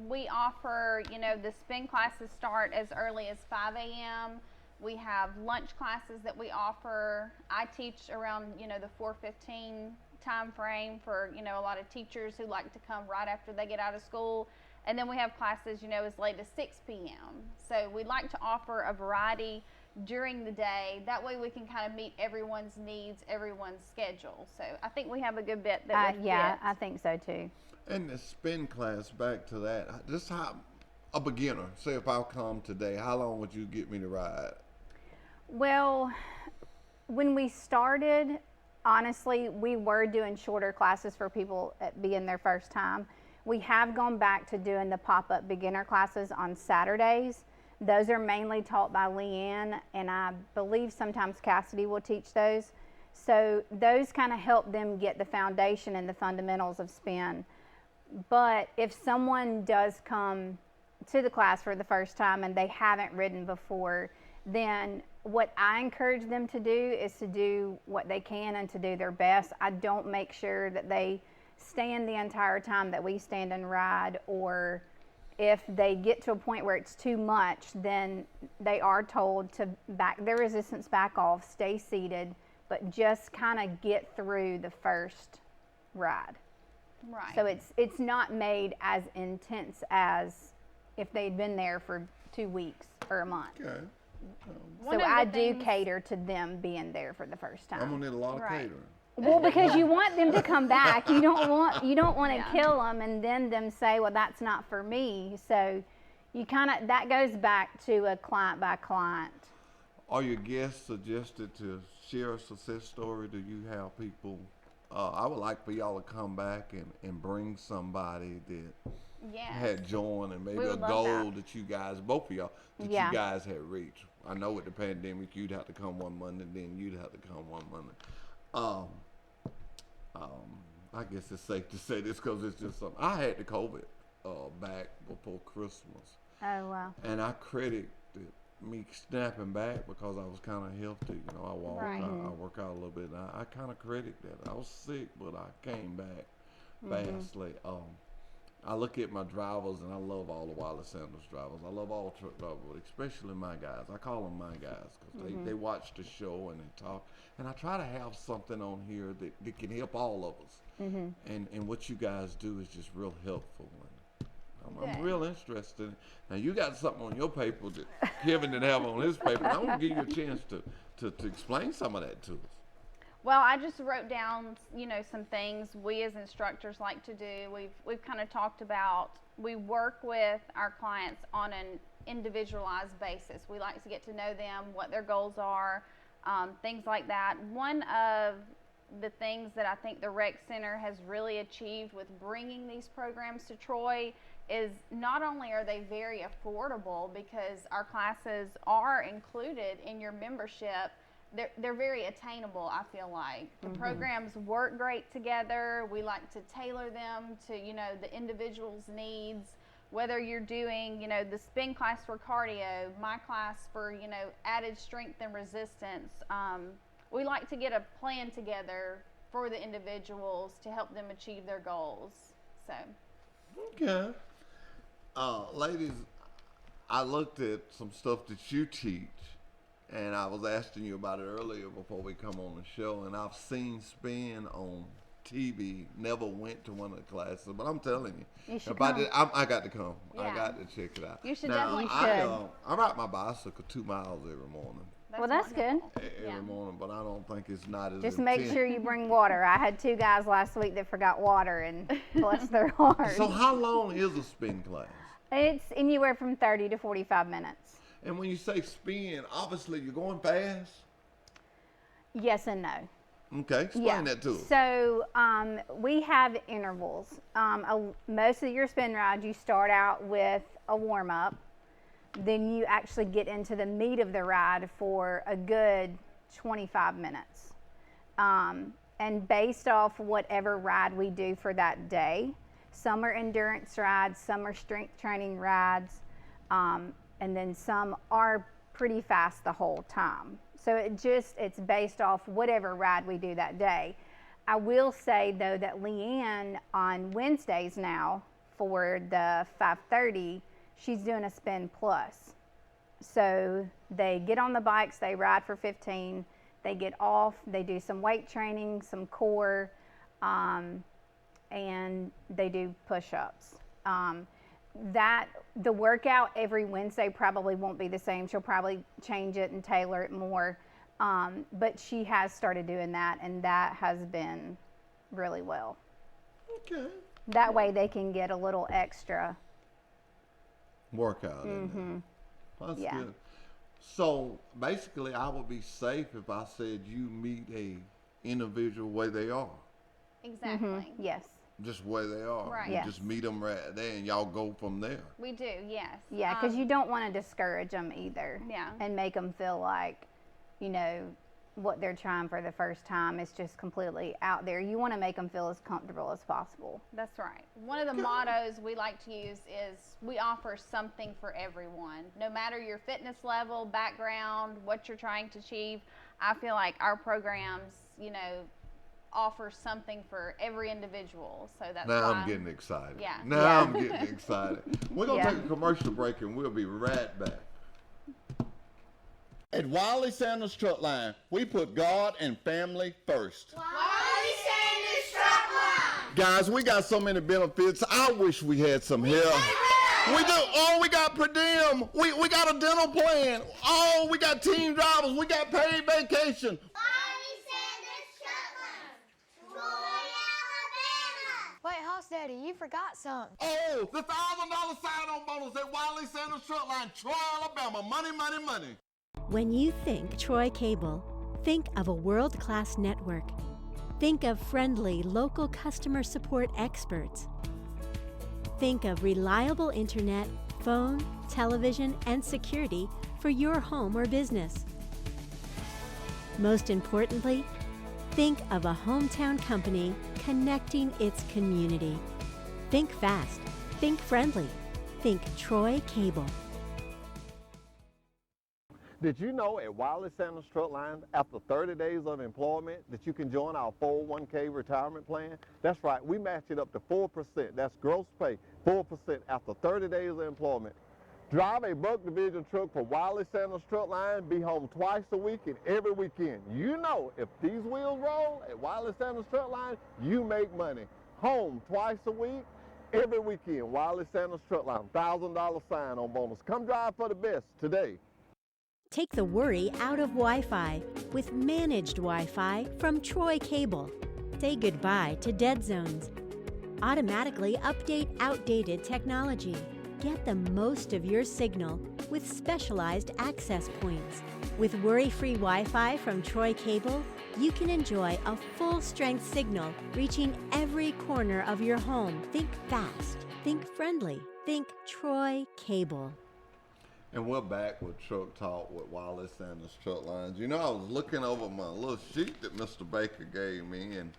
We offer, you know, the spin classes start as early as 5 a.m. We have lunch classes that we offer. I teach around, you know, the 4:15 time frame for, you know, a lot of teachers who like to come right after they get out of school. And then we have classes, you know, as late as 6 p.m. So we like to offer a variety during the day. That way we can kind of meet everyone's needs, everyone's schedule. So I think we have a good bit that would Yeah, fit. I think so too. And the spin class, back to that, just how a beginner, say if I come today, how long would you get me to ride? Well, when we started, honestly, we were doing shorter classes for people at being their first time. We have gone back to doing the pop-up beginner classes on Saturdays. Those are mainly taught by Leanne, and I believe sometimes Cassidy will teach those. So those kind of help them get the foundation and the fundamentals of spin. But if someone does come to the class for the first time and they haven't ridden before, then what I encourage them to do is to do what they can and to do their best. I don't make sure that they stand the entire time that we stand and ride, or if they get to a point where it's too much, then they are told to back their resistance back off, stay seated, but just kind of get through the first ride. Right. So it's not made as intense as if they'd been there for 2 weeks or a month. Okay. One So of the I do things- cater to them being there for the first I'm time. gonna need a lot of Right. catering. Well, because you want them to come back. You don't want to Yeah. kill them and then them say, "Well, that's not for me." So you that goes back to a client by client. Are your guests suggested to share a success story? Do you have people? I would like for y'all to come back and bring somebody that Yes. had joined and maybe We a would love goal that. that you guys, both of y'all, that Yeah. you guys had reached. I know with the pandemic, you'd have to come one Monday, then you'd have to come one Monday. I guess it's safe to say this because it's just something. I had the COVID back before Christmas. Oh, wow. And I credit me snapping back because I was kind of healthy. You know, I walk, Right. I work out a little bit. And I kind of credit that. I was sick, but I came back vastly. I look at my drivers, and I love all the Wallace Sanders drivers. I love all truck drivers, but especially my guys. I call them my guys because they watch the show and they talk. And I try to have something on here that can help all of us. And what you guys do is just real helpful. I'm Good. real interested. Now you got something on your paper that Kevin didn't have on his paper. I want to give you a chance to explain some of that to us. Well, I just wrote down, some things we as instructors like to do. We've kind of talked about, we work with our clients on an individualized basis. We like to get to know them, what their goals are, things like that. One of the things that I think the Rec Center has really achieved with bringing these programs to Troy is not only are they very affordable because our classes are included in your membership, they're very attainable, I feel like. The programs work great together. We like to tailor them to, the individual's needs, whether you're doing, the spin class for cardio, my class for, added strength and resistance. We like to get a plan together for the individuals to help them achieve their goals. So. Okay. Ladies, I looked at some stuff that you teach, and I was asking you about it earlier before we come on the show, and I've seen spin on TV, never went to one of the classes, but I'm telling you, You should if I come. did, I got to come. I Yeah. got to check it out. You should now, definitely I ride my bicycle 2 miles every morning. Well, that's good. Every morning, but I don't think it's not as Just make intense. sure you bring water. I had 2 guys last week that forgot water, and bless their hearts. So how long is a spin class? It's anywhere from 30 to 45 minutes. And when you say spin, obviously you're going fast. Yes and no. Okay, explain that to us. So we have intervals. Most of your spin rides, you start out with a warm up, then you actually get into the meat of the ride for a good 25 minutes. And based off whatever ride we do for that day, some are endurance rides, some are strength training rides, and then some are pretty fast the whole time. So it's based off whatever ride we do that day. I will say though that Leanne on Wednesdays now for the 5:30, she's doing a spin plus. So they get on the bikes, they ride for 15, they get off, they do some weight training, some core, and they do push-ups. The workout every Wednesday probably won't be the same. She'll probably change it and tailor it more. But she has started doing that, and that has been really well. Okay. That way they can get a little extra. Workout. In there. That's Yeah. good. So basically, I would be safe if I said you meet a individual where they are, Exactly. Yes. just where they are. Right. You Yes. just meet them right there, and y'all go from there. We do, yes. Yeah, because you don't want to discourage them either. Yeah. And make them feel like, what they're trying for the first time is just completely out there. You want to make them feel as comfortable as possible. That's right. One of the mottos we like to use is we offer something for everyone. No matter your fitness level, background, what you're trying to achieve, I feel like our programs, offer something for every individual. So that's Now why I'm getting excited. Yeah. Now Yeah. I'm getting excited. We're going to Yeah. take a commercial break, and we'll be right back. At Wiley Sanders Truck Line, we put God and family first. Wiley Sanders Truck Line. Guys, we got so many benefits. I wish we had some help. We do. Oh, we got per diem. We got a dental plan. Oh, we got team drivers. We got paid vacation. Wiley Sanders Truck Line. Troy, Alabama. Wait, Hoss Daddy, you forgot something. Oh, the $1,000 sign-on bonus at Wiley Sanders Truck Line, Troy, Alabama. Money, money, money. When you think Troy Cable, think of a world-class network. Think of friendly local customer support experts. Think of reliable internet, phone, television, and security for your home or business. Most importantly, think of a hometown company connecting its community. Think fast. Think friendly. Think Troy Cable. Did you know at Wiley Sanders Truck Line, after 30 days of employment, that you can join our 401k retirement plan? That's right, we match it up to 4%. That's gross pay, 4% after 30 days of employment. Drive a Buck Division truck for Wiley Sanders Truck Line, be home twice a week and every weekend. You know, if these wheels roll at Wiley Sanders Truck Line, you make money. Home twice a week, every weekend. Wiley Sanders Truck Line, $1,000 sign-on bonus. Come drive for the best today. Take the worry out of Wi-Fi with managed Wi-Fi from Troy Cable. Say goodbye to dead zones. Automatically update outdated technology. Get the most of your signal with specialized access points. With worry-free Wi-Fi from Troy Cable, you can enjoy a full-strength signal reaching every corner of your home. Think fast. Think friendly. Think Troy Cable. And we're back with Truck Talk with Wiley Sanders Truck Lines. You know, I was looking over my little sheet that Mr. Baker gave me, and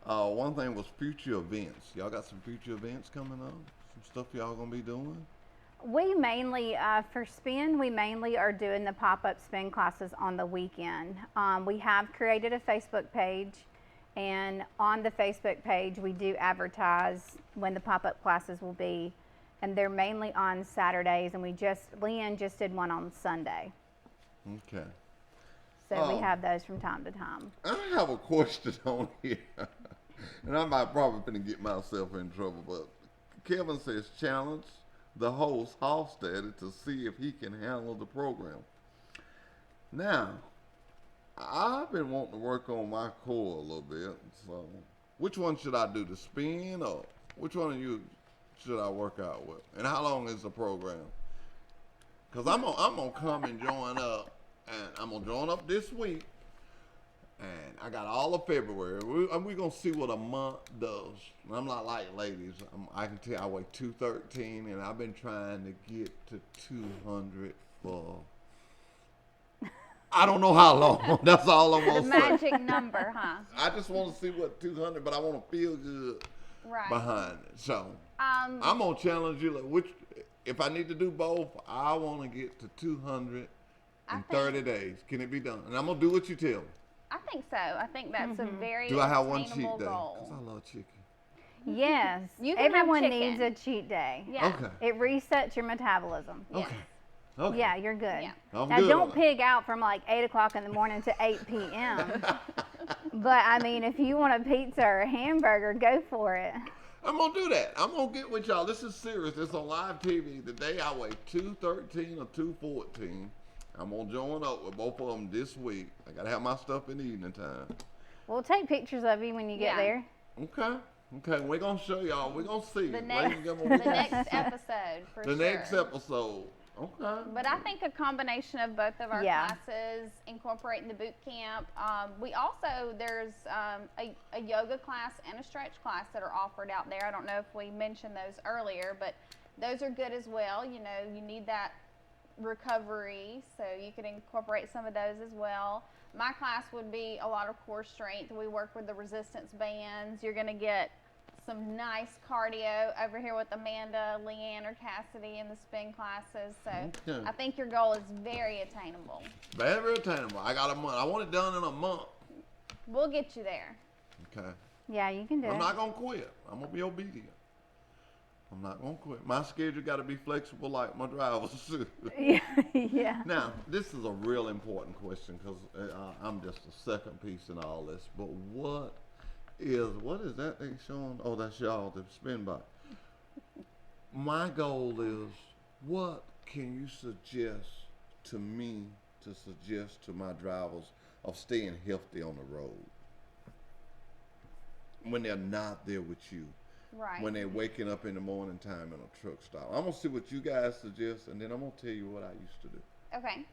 one thing was future events. Y'all got some future events coming up? Some stuff y'all gonna be doing? We mainly, for spin, we mainly are doing the pop-up spin classes on the weekend. We have created a Facebook page, and on the Facebook page, we do advertise when the pop-up classes will be, and they're mainly on Saturdays, and Leanne just did one on Sunday. Okay. So we have those from time to time. I have a question on here, and I might probably finna get myself in trouble, but Kevin says challenge the host Hofstadter to see if he can handle the program. Now, I've been wanting to work on my core a little bit, so which one should I do, the spin, or which one of you should I work out with? And how long is the program? Because I'm gonna come and join up, and I'm gonna join up this week, and I got all of February. We're gonna see what a month does. And I'm not like ladies. I can tell you I weigh 213, and I've been trying to get to 200 for I don't know how long. That's all I'm gonna The say. magic number, huh? I just want to see what 200, but I want to feel good Right. behind it. So I'm gonna challenge you. Like, if I need to do both, I want to get to 200 in 30 days. Can it be done? And I'm gonna do what you tell me. I think so. I think that's a very Do I have one attainable cheat day? goal. Because I love chicken. Yes, You can have everyone chicken. needs a cheat day. Yeah. Okay. It resets your metabolism. Yes. Okay. Okay. Yeah, you're good. Yeah. I'm Now, good don't on that. pig out from like 8 o'clock in the morning to 8 p.m. But I mean, if you want a pizza or a hamburger, go for it. I'm gonna do that. I'm gonna get with y'all. This is serious. It's on live TV. The day I weigh 213 or 214. I'm gonna join up with both of them this week. I gotta have my stuff in the evening time. We'll take pictures of you when you get Yeah. there. Okay. Okay. We're gonna show y'all. We're gonna see. The it. next, Ladies and gentlemen, the we're gonna next see. episode, for The sure. next episode. Okay. But I think a combination of both of our Yeah. classes, incorporating the boot camp. We also, there's a yoga class and a stretch class that are offered out there. I don't know if we mentioned those earlier, but those are good as well. You know, you need that recovery, so you can incorporate some of those as well. My class would be a lot of core strength. We work with the resistance bands. You're going to get some nice cardio over here with Amanda, Leanne, or Cassidy in the spin classes. So Okay. I think your goal is very attainable. Very attainable. I got a month. I want it done in a month. We'll get you there. Okay. Yeah, you can do I'm it. not gonna quit. I'm gonna be obedient. I'm not gonna quit. My schedule got to be flexible like my driver's. Yeah. Now, this is a real important question because I'm just a second piece in all this. But what is that thing showing? Oh, that's y'all, the spin by. My goal is, what can you suggest to me to suggest to my drivers of staying healthy on the road when they're not there with you? Right. When they're waking up in the morning time in a truck stop. I'm gonna see what you guys suggest, and then I'm gonna tell you what I used to do. Okay.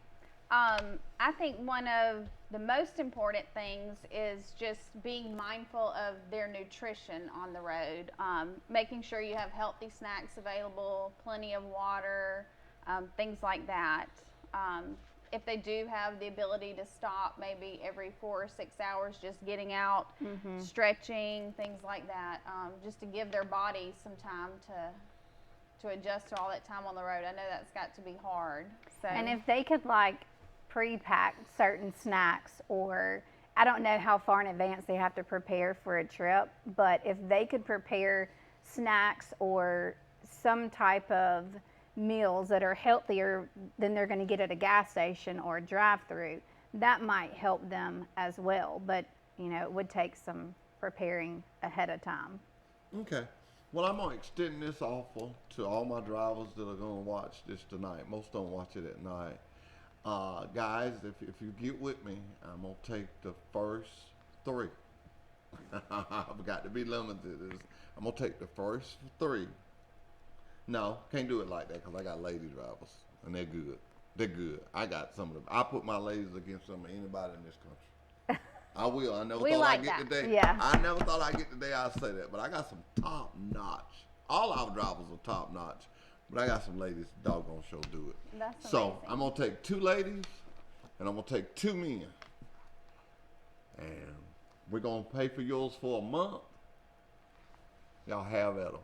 I think one of the most important things is just being mindful of their nutrition on the road. Making sure you have healthy snacks available, plenty of water, things like that. if they do have the ability to stop maybe every 4 or 6 hours, just getting out, stretching, things like that, just to give their body some time to adjust to all that time on the road. I know that's got to be hard. So. And if they could like pre-pack certain snacks, or I don't know how far in advance they have to prepare for a trip, but if they could prepare snacks or some type of meals that are healthier than they're going to get at a gas station or a drive-through, that might help them as well. But you know, it would take some preparing ahead of time. Okay. Well, I'm going to extend this offer to all my drivers that are going to watch this tonight. Most don't watch it at night. Guys, if you get with me, I'm going to take the first 3. I've got to be limited. I'm going to take the first 3. No, can't do it like that because I got lady drivers, and they're good. They're good. I got some of them. I put my ladies against some of anybody in this country. I will. I never thought I'd get the day. Yeah. I never thought I'd get the day I'd say that, but I got some top notch. All our drivers are top notch, but I got some ladies doggone sure do it. That's so amazing. I'm gonna take 2 ladies, and I'm gonna take 2 men, and we're gonna pay for yours for a month. Y'all have at them.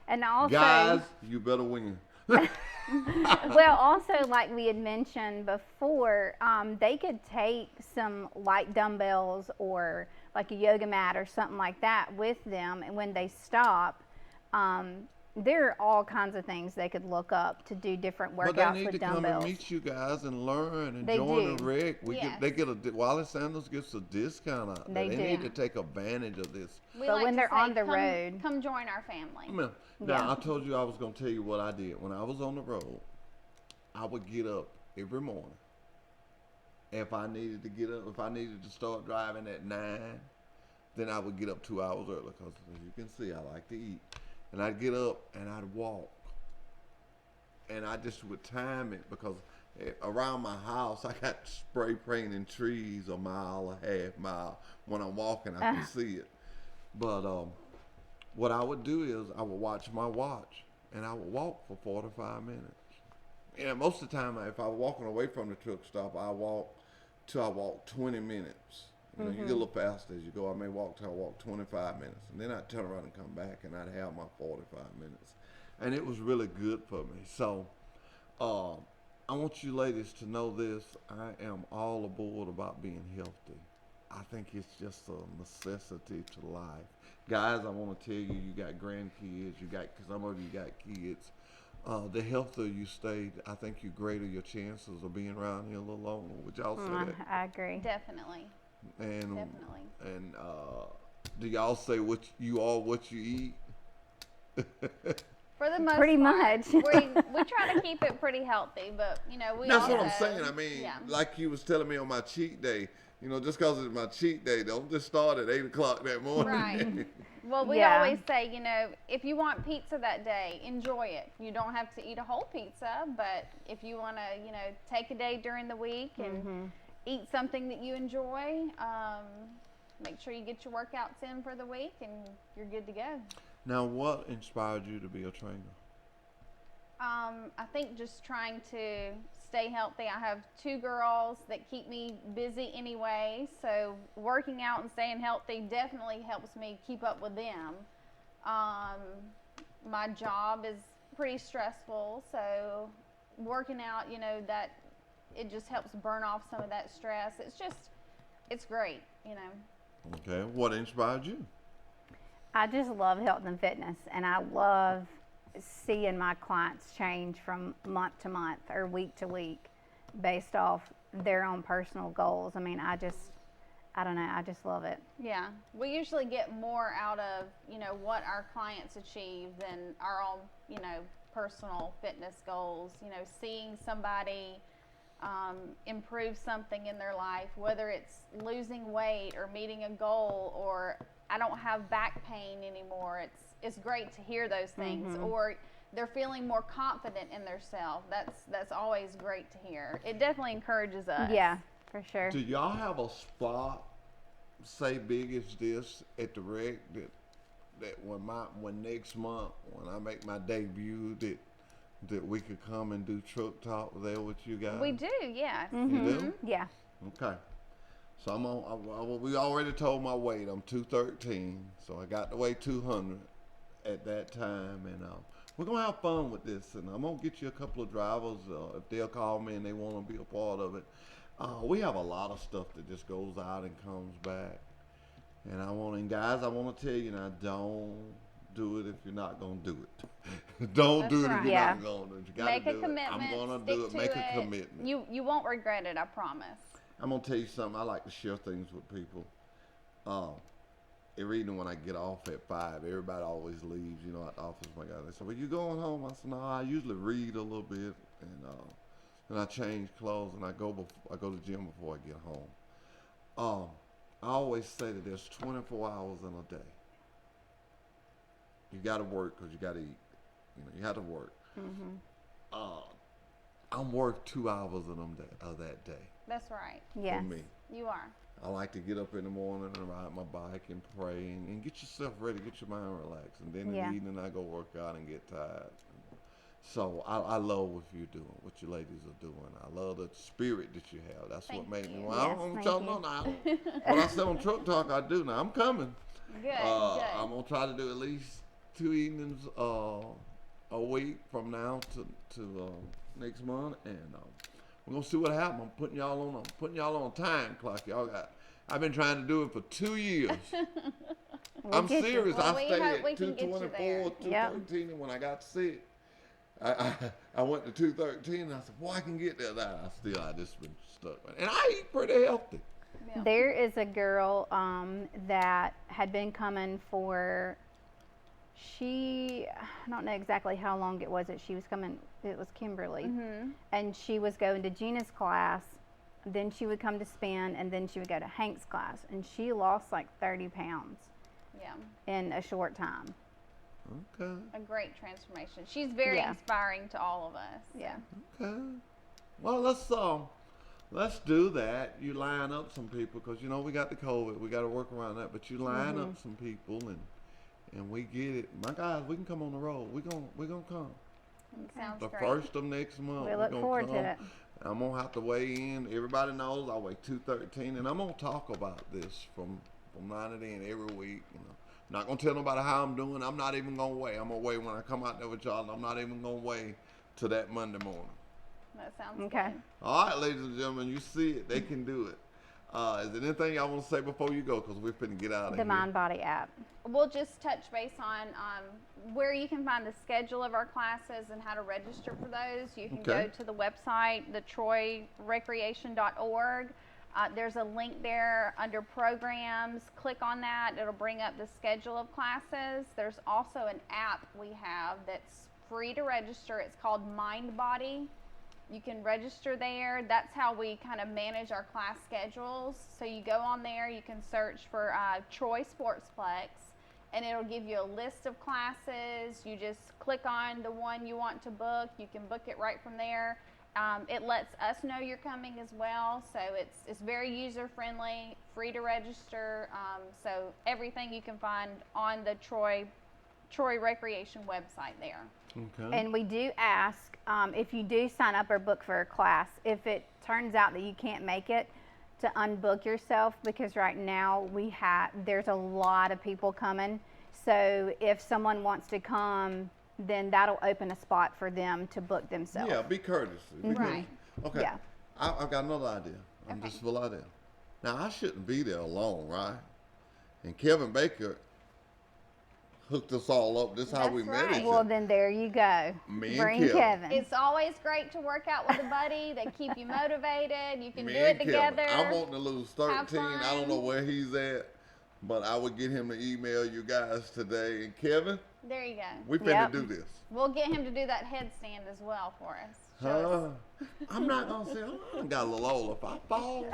And also, Guys, you better win. well, also like we had mentioned before, they could take some light dumbbells or like a yoga mat or something like that with them, and when they stop, there are all kinds of things they could look up to do different workouts with dumbbells. But they need to come and meet you guys and learn and They join do. the rig. Yes. Wallace Sandals gets a discount out there. They They need do. to take advantage of this. We But like when to they're say, on the come, road- come join our family. Now, Yeah. I told you I was going to tell you what I did. When I was on the road, I would get up every morning. If I needed to get up, if I needed to start driving at 9, then I would get up 2 hours early because, as you can see, I like to eat. And I'd get up and I'd walk. And I just would time it because around my house, I got spray painting trees a mile, a half mile. When I'm walking, I can see it. But what I would do is I would watch my watch and I would walk for 45 minutes. Yeah, most of the time, if I was walking away from the truck stop, I walk till I walk 20 minutes. You know, you get a little faster as you go. I may walk till I walk 25 minutes. And then I'd turn around and come back and I'd have my 45 minutes. And it was really good for me. So I want you ladies to know this. I am all aboard about being healthy. I think it's just a necessity to life. Guys, I want to tell you, you got grandkids, some of you got kids. The healthier you stay, I think you greater your chances of being around here a little longer. Would y'all say that? I agree. Definitely. And Definitely. And do y'all say what you eat? For the most Pretty part, much. we try to keep it pretty healthy, but you know we That's also, what I'm saying. I mean, yeah. like you was telling me on my cheat day, you know, just because it's my cheat day, don't just start at 8 o'clock that morning. Right. Well, we Yeah. always say, you know, if you want pizza that day, enjoy it. You don't have to eat a whole pizza, but if you want to, you know, take a day during the week and eat something that you enjoy, make sure you get your workouts in for the week and you're good to go. Now, what inspired you to be a trainer? I think just trying to stay healthy. I have 2 girls that keep me busy anyway, so working out and staying healthy definitely helps me keep up with them. My job is pretty stressful, so working out, you know, that it just helps burn off some of that stress. It's great, you know. Okay, what inspired you? I just love health and fitness, and I love seeing my clients change from month to month or week to week based off their own personal goals. I mean, I don't know, I just love it. Yeah, we usually get more out of, you know, what our clients achieve than our own, you know, personal fitness goals. You know, seeing somebody improve something in their life, whether it's losing weight or meeting a goal, or I don't have back pain anymore. It's great to hear those things, or they're feeling more confident in themselves. That's always great to hear. It definitely encourages us. Yeah, for sure. Do y'all have a spot, say big as this, at the rec that when next month when I make my debut, that that we could come and do truck talk there with you guys? We do, yes. You do? Yeah. Okay. So we already told my weight. I'm 213, so I got to weigh 200 at that time, and we're gonna have fun with this. And I'm gonna get you a couple of drivers if they'll call me and they want to be a part of it. We have a lot of stuff that just goes out and comes back, and guys, I want to tell you now, don't do it if you're not gonna do it. Don't do it if you're not gonna do it. You gotta Make a do it. commitment. I'm gonna stick do it. to Make a commitment. You won't regret it, I promise. I'm gonna tell you something. I like to share things with people. Every evening when I get off at 5, everybody always leaves, at the office. My guy, they say, "Well, you going home?" I said, "No, I usually read a little bit, and then I change clothes and I go to the gym before I get home." I always say that there's 24 hours in a day. You got to work because you got to eat. You have to work. I'm worth 2 hours of that day. That's right. Yes. For me. You are. I like to get up in the morning and ride my bike and pray and get yourself ready, get your mind relaxed. And then in the evening, I go work out and get tired. So I love what you're doing, what you ladies are doing. I love the spirit that you have. That's what made me. Well, Yes, I'm thank telling you. you now. What I said on Truck Talk, I do now. I'm coming. Good, I'm gonna try to do at least 2 evenings a week from now to next month, and we're gonna see what happens. I'm putting y'all on a time clock. I've been trying to do it for 2 years. I'm serious. Well, I we stayed hope we at can get you 224, there. 213, and when I got sick, I went to 213, and I said, "Boy, I can get there." I just been stuck, and I eat pretty healthy. Yeah. There is a girl that had been coming for, I don't know exactly how long it was that she was coming. It was Kimberly. And she was going to Gina's class, then she would come to spin, and then she would go to Hank's class. And she lost like 30 pounds Yeah. in a short time. Okay. A great transformation. She's very inspiring to all of us. Yeah. Okay. Well, let's do that. You line up some people because we got the COVID. We got to work around that. But you line up some people and we get it. My guys, we can come on the road. We're gonna come. Sounds The great. first of next month. We we're look gonna forward come. to it. I'm gonna have to weigh in. Everybody knows I weigh 213, and I'm gonna talk about this from 9 to 10 every week. I'm not gonna tell nobody how I'm doing. I'm not even gonna weigh. I'm gonna weigh when I come out there with y'all. I'm not even gonna weigh till that Monday morning. That sounds Okay. good. All right, ladies and gentlemen, you see it. They can do it. Is there anything y'all want to say before you go? Because we're finna get out of The here. Mind Body app. We'll just touch base on where you can find the schedule of our classes and how to register for those. You can Okay. go to the website, thetroyrecreation.org. There's a link there under programs. Click on that. It'll bring up the schedule of classes. There's also an app we have that's free to register. It's called Mind Body. You can register there. That's how we kind of manage our class schedules. So you go on there, you can search for Troy Sportsplex, and it'll give you a list of classes. You just click on the one you want to book. You can book it right from there. It lets us know you're coming as well. So it's very user friendly, free to register. So everything you can find on the Troy Recreation website there. Okay. And we do ask if you do sign up or book for a class, if it turns out that you can't make it, to unbook yourself, because right now there's a lot of people coming. So if someone wants to come, then that'll open a spot for them to book themselves. Yeah, be courteous. Right. Okay. Yeah. I've got another idea. I'm just full idea. Now, I shouldn't be there alone, right? And Kevin Baker hooked us all up. This is how we That's met right. each Well, other. then there you go. Me and Bring Kevin. Kevin. It's always great to work out with a buddy. They keep you motivated. You can Me do and it Kevin. together. I'm wanting to lose 13. Have I don't know fun. where he's at, but I would get him to email you guys today. And Kevin, There you go. we finna Yep. do this. We'll get him to do that headstand as well for us. I'm not gonna say I got a little old. If I fall,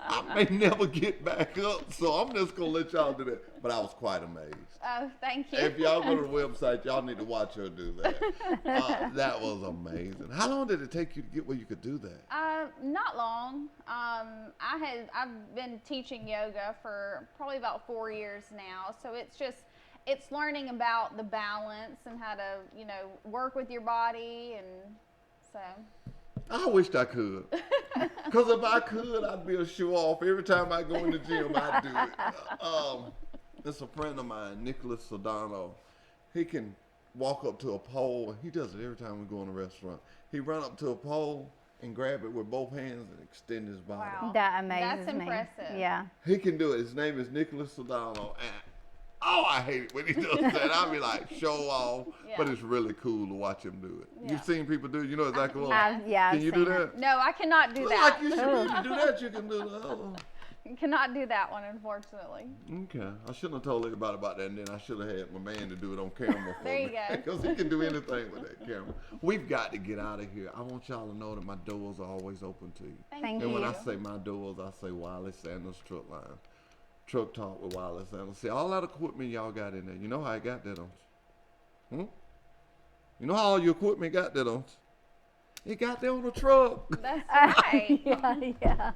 I may never get back up. So I'm just gonna let y'all do that. But I was quite amazed. Oh, thank you. If y'all go to the website, y'all need to watch her do that. That was amazing. How long did it take you to get where you could do that? Not long. I've been teaching yoga for probably about 4 years now. So it's it's learning about the balance and how to, you know, work with your body, and so. I wished I could. Because if I could, I'd be a show off. Every time I go in the gym, I'd do it. It's a friend of mine, Nicholas Sodano. He can walk up to a pole. He does it every time we go in a restaurant. He run up to a pole and grab it with both hands and extend his body. Wow. That amazes That's me. impressive. Yeah. He can do it. His name is Nicholas Sodano. And oh, I hate it when he does that. I'll be like, show off. Yeah. But it's really cool to watch him do it. Yeah. You've seen people do it. You know exactly what. Yeah, Can I've you do seen that? it. No, I cannot do Look that. like you should be able to do that. You can do the other. Cannot do that one, unfortunately. Okay. I shouldn't have told everybody about that, and then I should have had my man to do it on camera for There me. you go. Because he can do anything with that camera. We've got to get out of here. I want y'all to know that my doors are always open to you. Thank And when you. I say my doors, I say Wiley Sanders Truck Line. Truck Talk with Wiley Sanders. See, all that equipment y'all got in there, you know how I got that on? You know how all your equipment got that on? It got there on the truck. That's right. Yeah.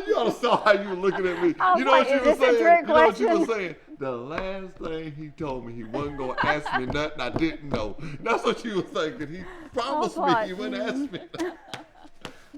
You ought to saw how you were looking at me. I was You know like, what you is were this a saying? trick You know what you were question? saying? The last thing he told me, he wasn't going to ask me nothing I didn't know. That's what you were thinking. He promised me like, he wouldn't ask me nothing.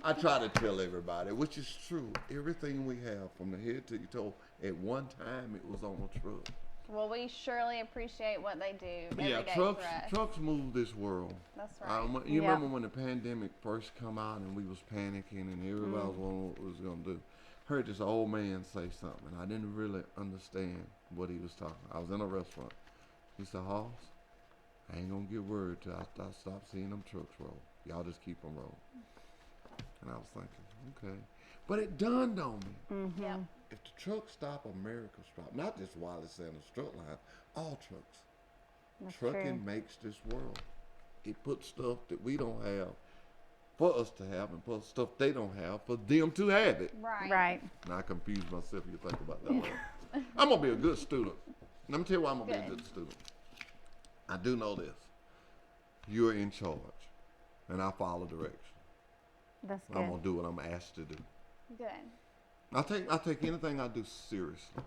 I try to tell everybody, which is true. Everything we have, from the head to your toe, at one time it was on a truck. Well, we surely appreciate what they do every Yeah, day trucks for us. trucks move this world. That's right. You Yeah. remember when the pandemic first come out and we was panicking and everybody was wondering what we was gonna do. Heard this old man say something. I didn't really understand what he was talking. I was in a restaurant. He said, "Hoss, I ain't gonna get worried till I stop seeing them trucks roll. Y'all just keep them rolling." And I was thinking, okay, but it dawned on me. Yep. If the trucks stop, America stop. Not just Wiley Sanders Truck Line, all trucks. That's Trucking true. makes this world. It puts stuff that we don't have for us to have, and puts stuff they don't have for them to have it. Right. Right. Now I confuse myself if you think about that one. I'm gonna be a good student. Let me tell you why I'm gonna be a Good. good student. I do know this. You're in charge, and I follow direction. That's I'm good. gonna do what I'm asked to do. Good. I take anything I do seriously.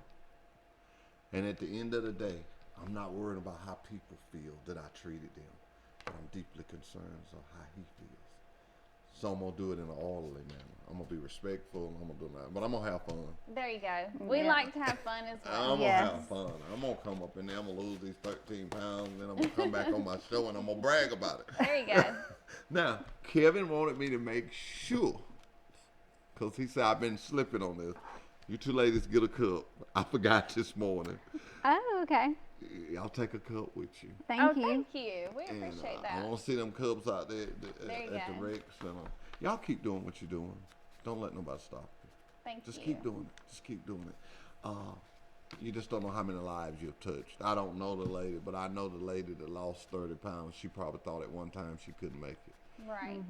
And at the end of the day, I'm not worried about how people feel that I treated them. But I'm deeply concerned of how he feels. So I'm gonna do it in an orderly manner. I'm gonna be respectful and I'm gonna do that. But I'm gonna have fun. There you go. We Yeah. like to have fun as well. I'm Yes. gonna have fun. I'm gonna come up in there, I'm gonna lose these 13 pounds, and then I'm gonna come back on my show and I'm gonna brag about it. There you go. Now, Kevin wanted me to make sure, because he said I've been slipping on this. You two ladies get a cup. I forgot this morning. Oh, okay. Y'all take a cup with you. Thank Oh, you. thank you. We And, appreciate I that. want to see them cups out there at There the you go. rec center. Y'all keep doing what you're doing. Don't let nobody stop you. Thank Just you. keep doing it. Just keep doing it. You just don't know how many lives you've touched. I don't know the lady, but I know the lady that lost 30 pounds. She probably thought at one time she couldn't make it. Right.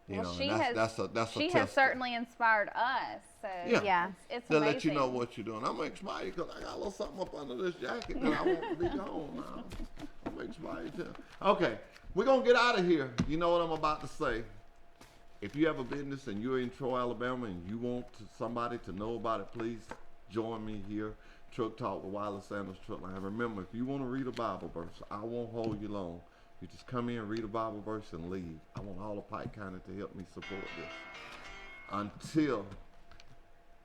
You Well, know, she and has. that's a she testament. has certainly inspired us. So Yeah. Yeah. it's To amazing. let you know what you're doing. I'm gonna smile because I got a little something up under this jacket that I want to be gone now. I'm gonna smile too. Okay, we're gonna get out of here. You know what I'm about to say. If you have a business and you're in Troy, Alabama, and you want somebody to know about it, please join me here. Truck Talk with Wiley Sanders Truck Line. Remember, if you want to read a Bible verse, I won't hold you long. You just come in, read a Bible verse, and leave. I want all of Pike County to help me support this. Until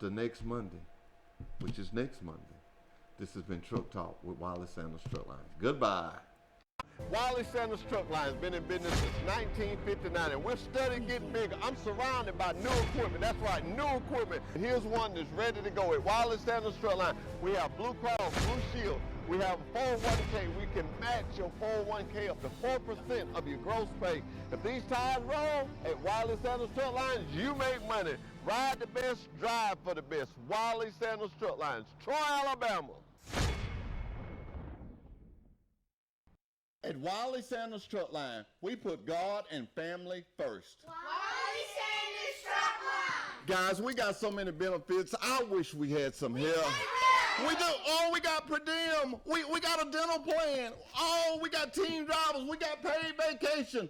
the next Monday, which is next Monday, this has been Truck Talk with Wiley Sanders Truck Line. Goodbye. Wiley Sanders Truck Line has been in business since 1959, and we're steadily getting bigger. I'm surrounded by new equipment. That's right, new equipment. Here's one that's ready to go at Wiley Sanders Truck Line. We have Blue Cross, Blue Shield. We have a 401k. We can match your 401k up to 4% of your gross pay. If these tires roll at Wiley Sanders Truck Lines, you make money. Ride the best, drive for the best. Wiley Sanders Truck Lines, Troy, Alabama. At Wiley Sanders Truck Line, we put God and family first. Wiley Sanders Truck Line. Guys, we got so many benefits. I wish we had some help. We do. Oh, we got per diem. We got a dental plan. Oh, we got team drivers. We got paid vacation.